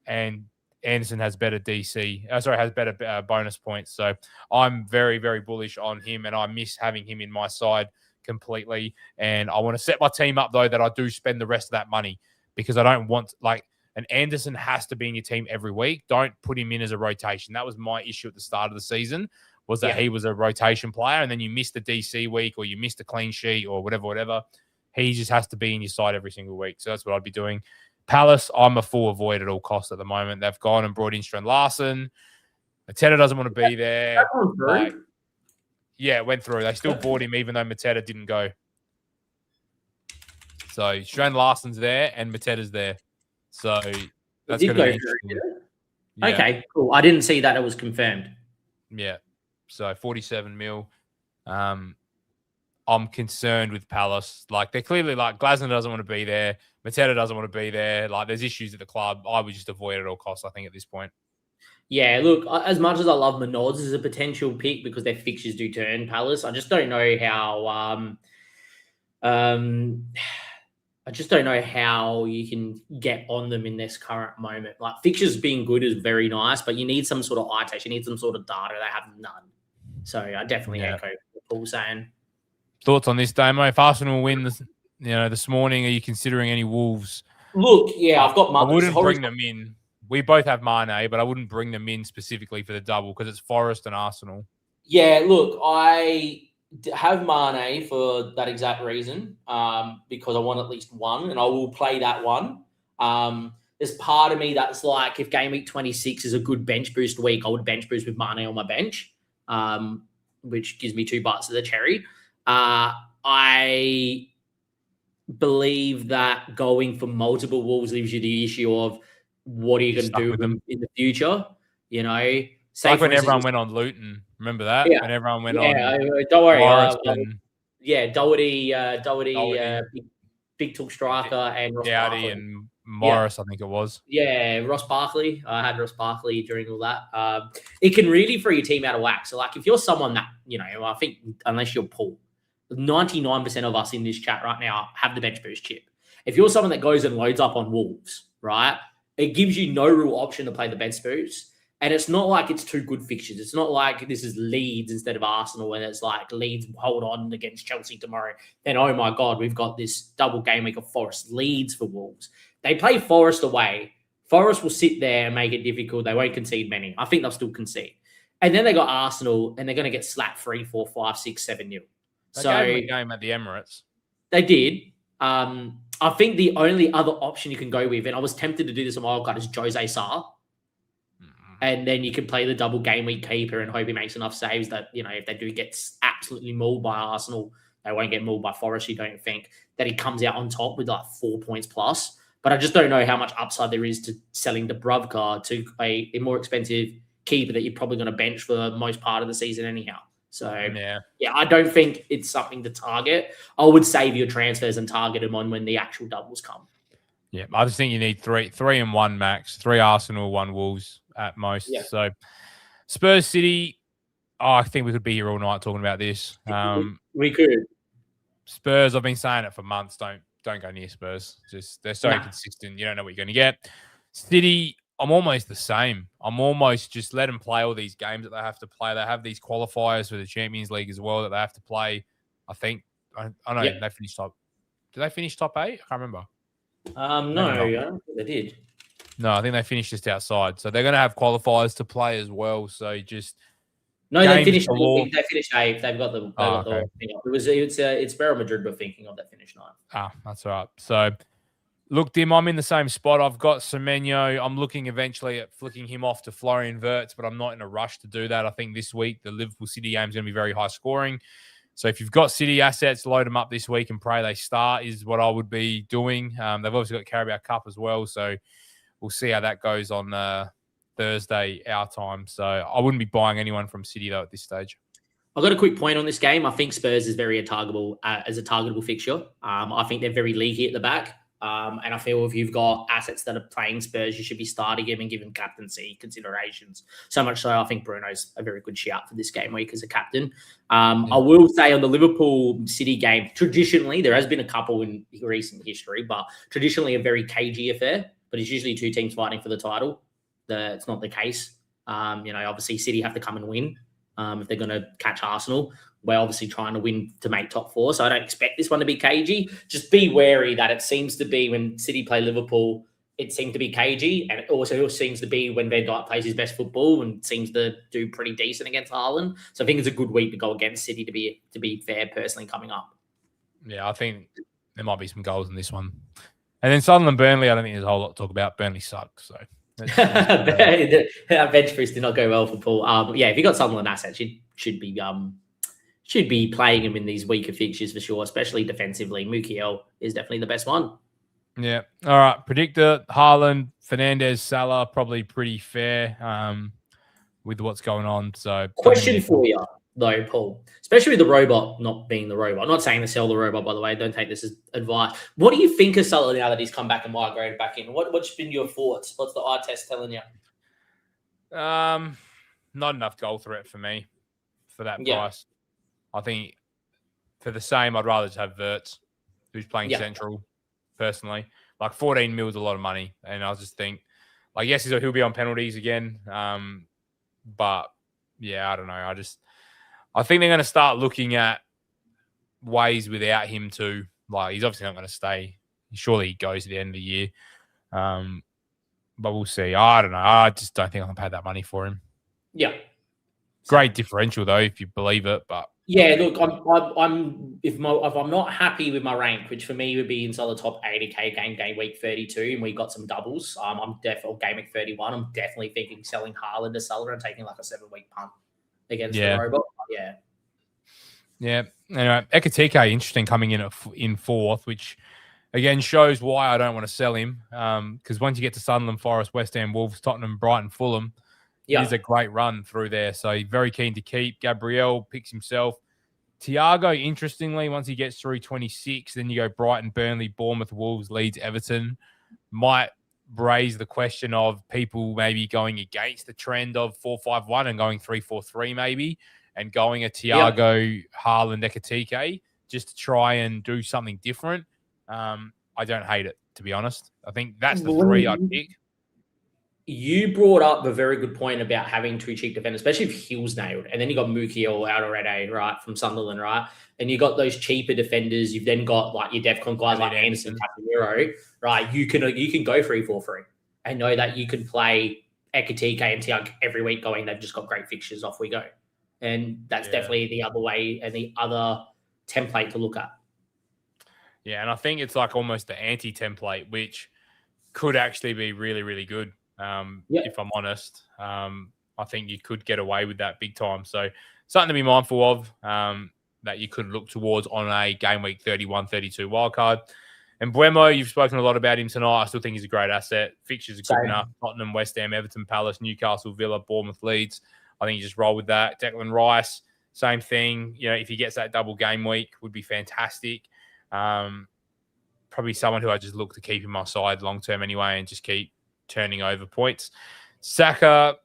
and Anderson has better DC. Has better bonus points. So I'm very, very bullish on him, and I miss having him in my side completely. And I want to set my team up, though, that I do spend the rest of that money because I don't want, an Anderson has to be in your team every week. Don't put him in as a rotation. That was my issue at the start of the season, was that he was a rotation player, and then you missed the DC week or you missed a clean sheet or whatever. He just has to be in your side every single week. So that's what I'd be doing. Palace, I'm a full avoid at all costs at the moment. They've gone and brought in Strand Larson. Mateta doesn't want to be there. It went through. They still bought him even though Mateta didn't go. So Strand Larson's there and Mateta's there. So that's going to be interesting. Okay, cool. I didn't see that it was confirmed. Yeah. So 47 mil. I'm concerned with Palace. Like, they're clearly Glasner doesn't want to be there. Mateta doesn't want to be there. Like, there's issues at the club. I would just avoid at all costs, I think, at this point. Yeah, look, as much as I love Manods as a potential pick because their fixtures do turn Palace, I just don't know how you can get on them in this current moment. Like, fixtures being good is very nice, but you need some sort of eye test. You need some sort of data. They have none. So I definitely echo what Paul's saying. Thoughts on this, Damo? If Arsenal win this morning, are you considering any Wolves? Look, I've got Mane. I wouldn't bring them in. We both have Mane, but I wouldn't bring them in specifically for the double because it's Forest and Arsenal. Yeah, look, I have Mane for that exact reason because I want at least one, and I will play that one. There's part of me that's like, if game week 26 is a good bench boost week, I would bench boost with Mane on my bench, which gives me 2 bites of the cherry. I believe that going for multiple Wolves leaves you the issue of what are you going to do with them in the future? Say like when everyone went on Luton. Remember that? Yeah. When everyone went on. Don't worry. Doherty, Big Took Striker, and Ross Dowdy Barkley. And Morris, I think it was. Yeah, Ross Barkley. I had Ross Barkley during all that. It can really throw your team out of whack. So, if you're someone that, I think unless you're Paul, 99% of us in this chat right now have the bench boost chip. If you're someone that goes and loads up on Wolves, right, it gives you no real option to play the bench boost. And it's not like it's 2 good fixtures. It's not like this is Leeds instead of Arsenal, and it's like Leeds hold on against Chelsea tomorrow. Then, oh my God, we've got this double game week of Forest Leeds for Wolves. They play Forest away. Forest will sit there and make it difficult. They won't concede many. I think they'll still concede. And then they got Arsenal, and they're going to get slapped 3, 4, 5, 6, 7 nil. They gave them a game at the Emirates. They did. I think the only other option you can go with, and I was tempted to do this on wildcard, is Jose Sarr. And then you can play the double game week keeper and hope he makes enough saves that, if they do get absolutely mauled by Arsenal, they won't get mauled by Forest, you don't think, that he comes out on top with 4 points plus. But I just don't know how much upside there is to selling Dubravka to a more expensive keeper that you're probably going to bench for the most part of the season anyhow. So, I don't think it's something to target. I would save your transfers and target them on when the actual doubles come. Yeah, I just think you need three and 1 max. 3 Arsenal, 1 Wolves at most. Yeah. So Spurs City, I think we could be here all night talking about this. We could. Spurs, I've been saying it for months. Don't go near Spurs. They're so inconsistent. You don't know what you're going to get. City, I'm almost the same. I'm almost just let them play all these games that they have to play. They have these qualifiers for the Champions League as well that they have to play. I think I know they finished top. Did they finish top 8? I can't remember. No, I don't think they did. No, I think they finished just outside. So they're going to have qualifiers to play as well. So just they finished. They finished 8th. They've got the. Thing up. It's Real Madrid we're thinking of that finish 9th. That's all right. So Look, Dim, I'm in the same spot. I've got Semenyo. I'm looking eventually at flicking him off to Florian Wirtz, but I'm not in a rush to do that. I think this week the Liverpool City game is going to be very high scoring. So if you've got City assets, load them up this week and pray they start is what I would be doing. They've obviously got Carabao Cup as well, so we'll see how that goes on Thursday our time. So I wouldn't be buying anyone from City though at this stage. I've got a quick point on this game. I think Spurs is very targetable as a targetable fixture. I think they're very leaky at the back. And I feel if you've got assets that are playing Spurs, you should be starting him and giving captaincy considerations. So much so, I think Bruno's a very good shout for this game week as a captain. I will say on the Liverpool City game, traditionally, there has been a couple in recent history, but traditionally a very cagey affair. But it's usually two teams fighting for the title. It's not the case. Obviously City have to come and win if they're going to catch Arsenal. We're obviously trying to win to make top four, so I don't expect this one to be cagey. Just be wary that it seems to be when City play Liverpool, it seemed to be cagey, and it also seems to be when Van Dijk plays his best football and seems to do pretty decent against Haaland. So I think it's a good week to go against City to be fair, personally, coming up. Yeah, I think there might be some goals in this one. And then Sunderland Burnley, I don't think there's a whole lot to talk about. Burnley sucks, so our bench boost did not go well for Paul. If you got Sunderland assets, you should be playing him in these weaker fixtures for sure, especially defensively. Mukiel is definitely the best one. Yeah. All right. Predictor, Haaland, Fernandes, Salah, probably pretty fair with what's going on. So, question for you, though, Paul, especially with the robot not being the robot. I'm not saying to sell the robot, by the way. Don't take this as advice. What do you think of Salah now that he's come back and migrated back in? What's been your thoughts? What's the eye test telling you? Not enough goal threat for me for that price. I think for the same, I'd rather just have Wirtz, who's playing central, personally. Like 14 mil is a lot of money. And I just think, yes, he'll be on penalties again. But, yeah, I don't know. I think they're going to start looking at ways without him too. He's obviously not going to stay. Surely he goes at the end of the year. But we'll see. I don't know. I just don't think I'm going to pay that money for him. Yeah. Great differential, though, if you believe it, but... Yeah, look, if I'm not happy with my rank, which for me would be inside the top 80k game week 32, and we got some doubles. I'm definitely game week 31. I'm definitely thinking selling Haaland to Salah and taking like a 7-week punt against the robot. Yeah. Anyway, Ekatike, interesting, coming in fourth, which again shows why I don't want to sell him. Because once you get to Sunderland, Forest, West Ham, Wolves, Tottenham, Brighton, Fulham. It is a great run through there. So very keen to keep. Gabriel picks himself. Thiago, interestingly, once he gets through 26, then you go Brighton, Burnley, Bournemouth, Wolves, Leeds, Everton. Might raise the question of people maybe going against the trend of 4-5-1 and going 3-4-3 maybe, and going a Thiago, Haaland, Ekatike just to try and do something different. I don't hate it, to be honest. I think that's the three I'd pick. You brought up a very good point about having two cheap defenders, especially if Hill's nailed. And then you got Mukiel out already, right, from Sunderland, right? And you got those cheaper defenders. You've then got your DEFCON guys like Anderson, Casemiro, right? You can go 3-4-3 and know that you can play Ekatike and Thiago every week going, they've just got great fixtures, off we go. And that's definitely the other way and the other template to look at. Yeah, and I think it's like almost the anti-template, which could actually be really, really good. If I'm honest, I think you could get away with that big time. So something to be mindful of that you could look towards on a game week 31, 32 wildcard. And Buemo, you've spoken a lot about him tonight. I still think he's a great asset. Fixtures are good enough. Tottenham, West Ham, Everton, Palace, Newcastle, Villa, Bournemouth, Leeds. I think you just roll with that. Declan Rice, same thing. If he gets that double game week, would be fantastic. Probably someone who I just look to keep in my side long term anyway and just keep turning over points. Saka,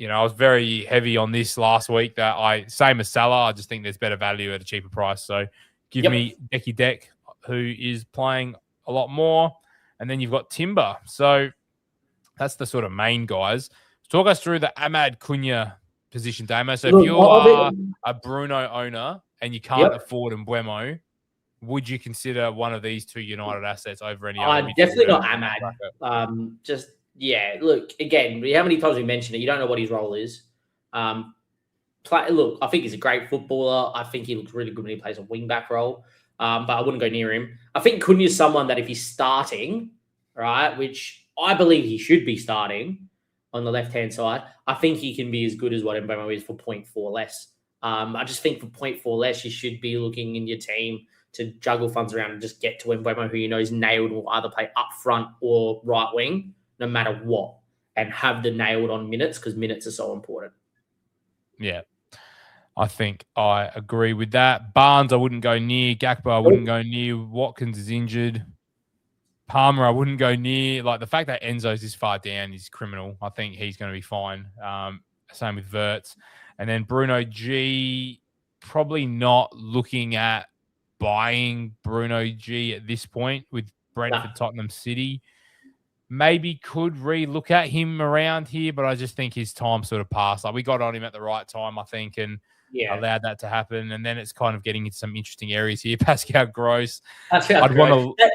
I was very heavy on this last week. Same as Salah, I just think there's better value at a cheaper price. So give me Decky Deck, who is playing a lot more. And then you've got Timber. So that's the sort of main guys. Talk us through the Ahmad Cunha position, Damo. So if you are a Bruno owner and you can't afford Mbeumo, would you consider one of these two United assets over any other? Definitely not Ahmad. Look, again, how many times we mentioned it, you don't know what his role is. I think he's a great footballer. I think he looks really good when he plays a wing-back role, but I wouldn't go near him. I think Cunha's someone that if he's starting, right, which I believe he should be starting on the left-hand side, I think he can be as good as what Mbemo is for 0.4 less. I just think for 0.4 less, you should be looking in your team to juggle funds around and just get to Mbemo, who you know is nailed, will either play up front or right wing, no matter what, and have the nailed on minutes because minutes are so important. Yeah. I think I agree with that. Barnes, I wouldn't go near. Gakpo, I wouldn't go near. Watkins is injured. Palmer, I wouldn't go near. Like the fact that Enzo's this far down is criminal. I think he's going to be fine. Same with Verts. And then Bruno G, probably not looking at buying Bruno G at this point with Brentford, Tottenham City. Maybe could re-look at him around here, but I just think his time sort of passed. Like we got on him at the right time, I think, and allowed that to happen. And then it's kind of getting into some interesting areas here. Pascal Gross. I'd want to.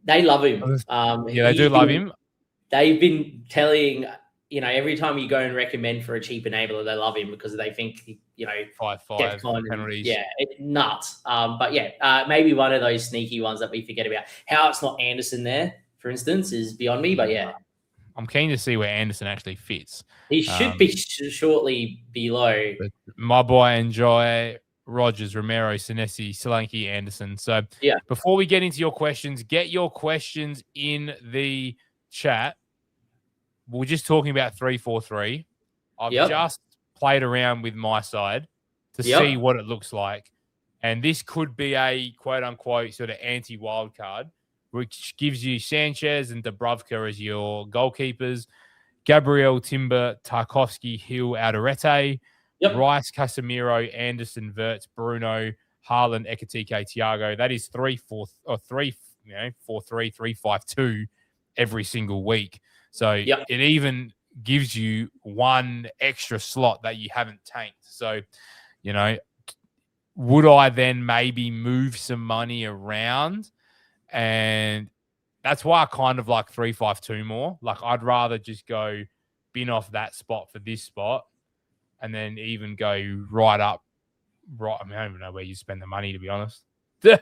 They love him. They do love him. They've been telling, every time you go and recommend for a cheap enabler, they love him because they think, 5-5 penalties. It's nuts. But maybe one of those sneaky ones that we forget about. How it's not Anderson there, for instance, is beyond me. But I'm keen to see where Anderson actually fits. He should be shortly below. My boy, Enjoy, Rogers, Romero, Senesi, Solanke, Anderson. So before we get into your questions, get your questions in the chat. We're just talking about 3-4-3. I've just played around with my side to see what it looks like. And this could be a quote-unquote sort of anti-wild card, which gives you Sanchez and Dubravka as your goalkeepers, Gabriel, Timber, Tarkovsky, Hill, Alderete, Rice, Casemiro, Anderson, Verts, Bruno, Haaland, Ekitike, Thiago. That is 3-4-3, 3-5-2 every single week. So it even gives you one extra slot that you haven't tanked. So, would I then maybe move some money around? And that's why I kind of like 3-5-2 more. Like I'd rather just go bin off that spot for this spot and then even go right up. Right. I mean, I don't even know where you spend the money, to be honest. I've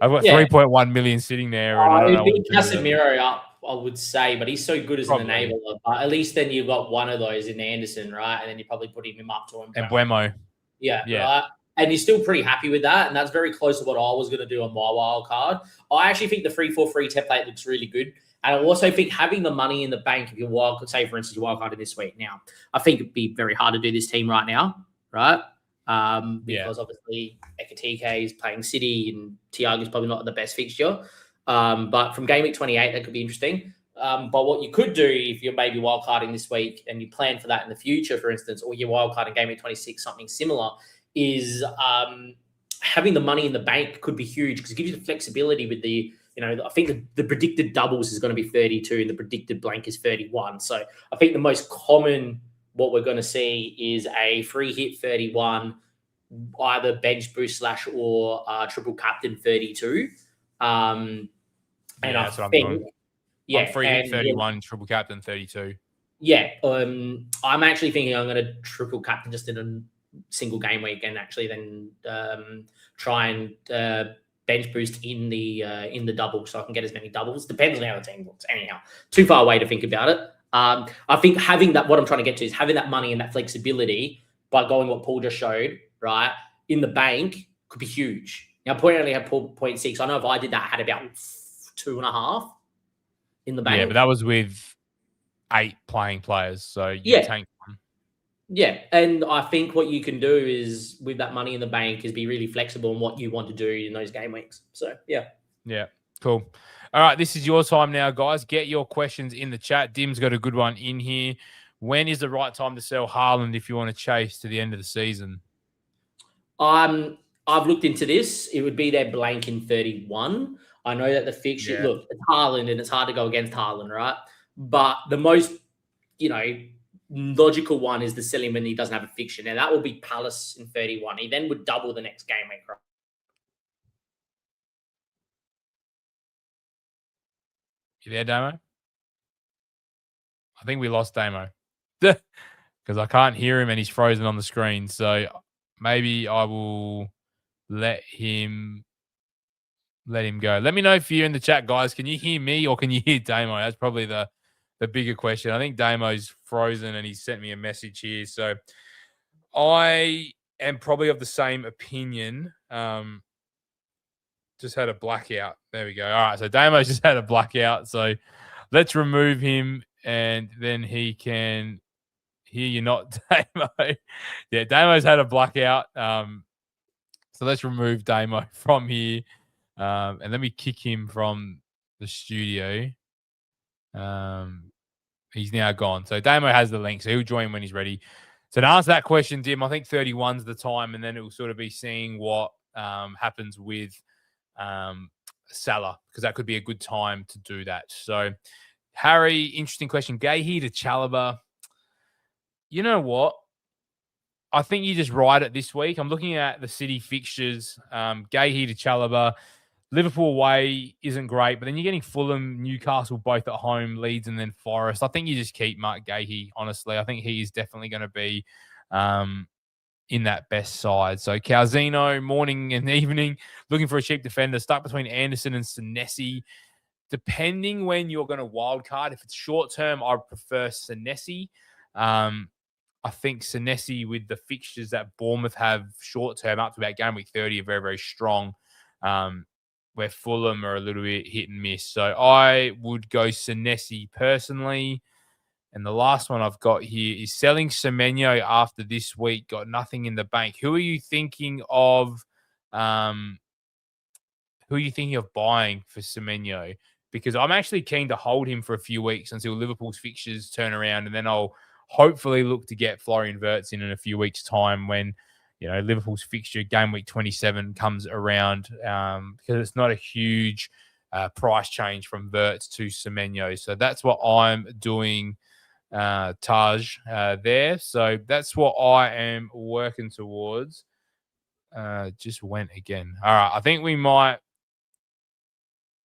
got 3.1 million sitting there. And I don't know what Casemiro up, I would say, but he's so good as an enabler. But at least then you've got one of those in Anderson, right? And then you probably put him up to him. And Buemo. Yeah. Right? And you're still pretty happy with that. And that's very close to what I was going to do on my wild card. I actually think the 3-4-3 template looks really good. And I also think having the money in the bank, if you wild, say, for instance, you wild carded this week. Now, I think it'd be very hard to do this team right now, right? Because obviously Ekitike is playing City and Thiago is probably not the best fixture. But from game week 28, that could be interesting. But what you could do if you're maybe wildcarding this week and you plan for that in the future, for instance, or you're wildcarding game week 26, something similar, is having the money in the bank could be huge because it gives you the flexibility with the, I think the predicted doubles is going to be 32 and the predicted blank is 31. So I think the most common what we're going to see is a free hit 31, either bench boost / or triple captain 32. And that's what I'm doing. I'm free hit 31, triple captain 32. Yeah. I'm actually thinking I'm going to triple captain just in a single game week and actually then try and bench boost in the double so I can get as many doubles. Depends on how the team looks. Anyhow, too far away to think about it. I think having that, what I'm trying to get to is having that money and that flexibility by going what Paul just showed, right, in the bank could be huge. Now, Point only had 0.6. I know if I did that, I had about 2.5 in the bank. Yeah, but that was with 8 playing players. So you tank them. Yeah, and I think what you can do is with that money in the bank is be really flexible in what you want to do in those game weeks. So, yeah. Yeah, cool. All right, this is your time now, guys. Get your questions in the chat. Dim's got a good one in here. When is the right time to sell Haaland if you want to chase to the end of the season? I've looked into this. It would be their blank in 31. I know that the fixture, look, it's Haaland and it's hard to go against Haaland, right? But the most, logical one is to sell him when he doesn't have a fixture. Now, that will be Palace in 31. He then would double the next game week, right? You there, Damo? I think we lost Damo because I can't hear him and he's frozen on the screen. So maybe I will let him let him go. Let me know if you're in the chat, guys. Can you hear me or can you hear Damo? That's probably the bigger question. I think Damo's frozen and he sent me a message here. So I am probably of the same opinion. Just had a blackout. There we go. All right. So Damo's just had a blackout. So let's remove him and then he can hear you not, Damo. Yeah, Damo's had a blackout. So let's remove Damo from here. And let me kick him from the studio. He's now gone. So Damo has the link. So he'll join when he's ready. So to answer that question, Dim, I think 31's the time, and then it will sort of be seeing what happens with Salah, because that could be a good time to do that. So Harry, interesting question. Gahey to Chalobah. You know what? I think you just ride it this week. I'm looking at the City fixtures. Gahey to Chalobah. Liverpool away isn't great, but then you're getting Fulham, Newcastle both at home, Leeds, and then Forest. I think you just keep Mark Gahey, honestly. I think he is definitely going to be in that best side. So Calzino, morning and evening, looking for a cheap defender, stuck between Anderson and Senesi. Depending when you're going to wildcard, if it's short term, I prefer Senesi. I think Senesi with the fixtures that Bournemouth have short term up to about game week 30 are very, very strong. Where Fulham are a little bit hit and miss. So I would go Senesi personally. And the last one I've got here is selling Semenyo after this week. Got nothing in the bank. Who are you thinking of? Who are you thinking of buying for Semenyo? Because I'm actually keen to hold him for a few weeks until Liverpool's fixtures turn around, and then I'll hopefully look to get Florian Wirtz in a few weeks' time when Liverpool's fixture game week 27 comes around, because it's not a huge price change from Wirtz to Semenyo. So that's what I'm doing, Taj, there. So that's what I am working towards. Just went again. All right. I think we might.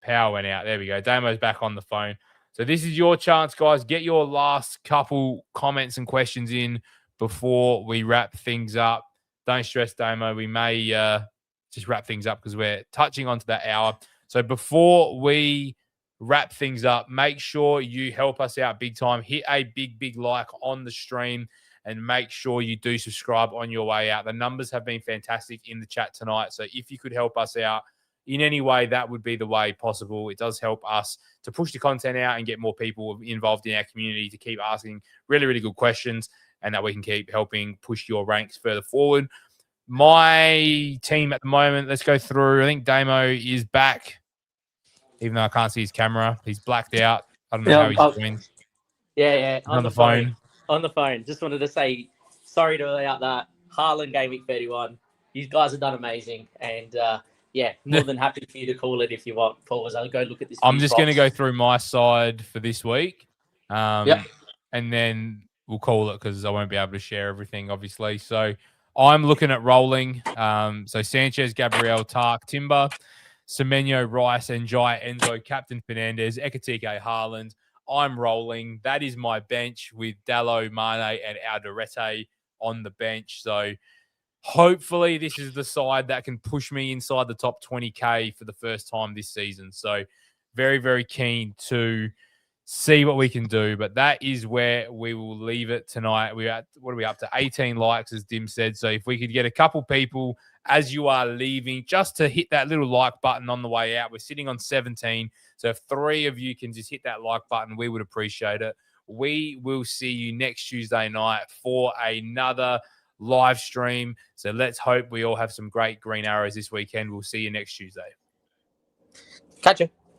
Power went out. There we go. Damo's back on the phone. So this is your chance, guys. Get your last couple comments and questions in before we wrap things up. Don't stress, Damo. We may just wrap things up because we're touching onto that hour. So before we wrap things up, make sure you help us out big time. Hit a big, big like on the stream and make sure you do subscribe on your way out. The numbers have been fantastic in the chat tonight. So if you could help us out in any way, that would be the way possible. It does help us to push the content out and get more people involved in our community to keep asking really, really good questions, and that we can keep helping push your ranks further forward. My team at the moment, let's go through. I think Damo is back, even though I can't see his camera. He's blacked out. I don't know how he's doing. Yeah. On the phone. On the phone. Just wanted to say sorry to lay out that Haaland game week 31. You guys have done amazing. And more than happy for you to call it if you want. Paul, I'll go look at this. I'm just going to go through my side for this week. And then we'll call it because I won't be able to share everything, obviously. So I'm looking at rolling. So Sanchez, Gabriel, Tark, Timber, Semenyo, Rice, Njai, Enzo, Captain Fernandez, Ekatike, Haaland. I'm rolling. That is my bench with Dallo, Mane, and Alderete on the bench. So hopefully this is the side that can push me inside the top 20K for the first time this season. So very, very keen to see what we can do. But that is where we will leave it tonight. What are we up to? 18 likes, as Dim said. So if we could get a couple people as you are leaving just to hit that little like button on the way out. We're sitting on 17. So if 3 of you can just hit that like button, we would appreciate it. We will see you next Tuesday night for another live stream. So let's hope we all have some great green arrows this weekend. We'll see you next Tuesday. Catch you.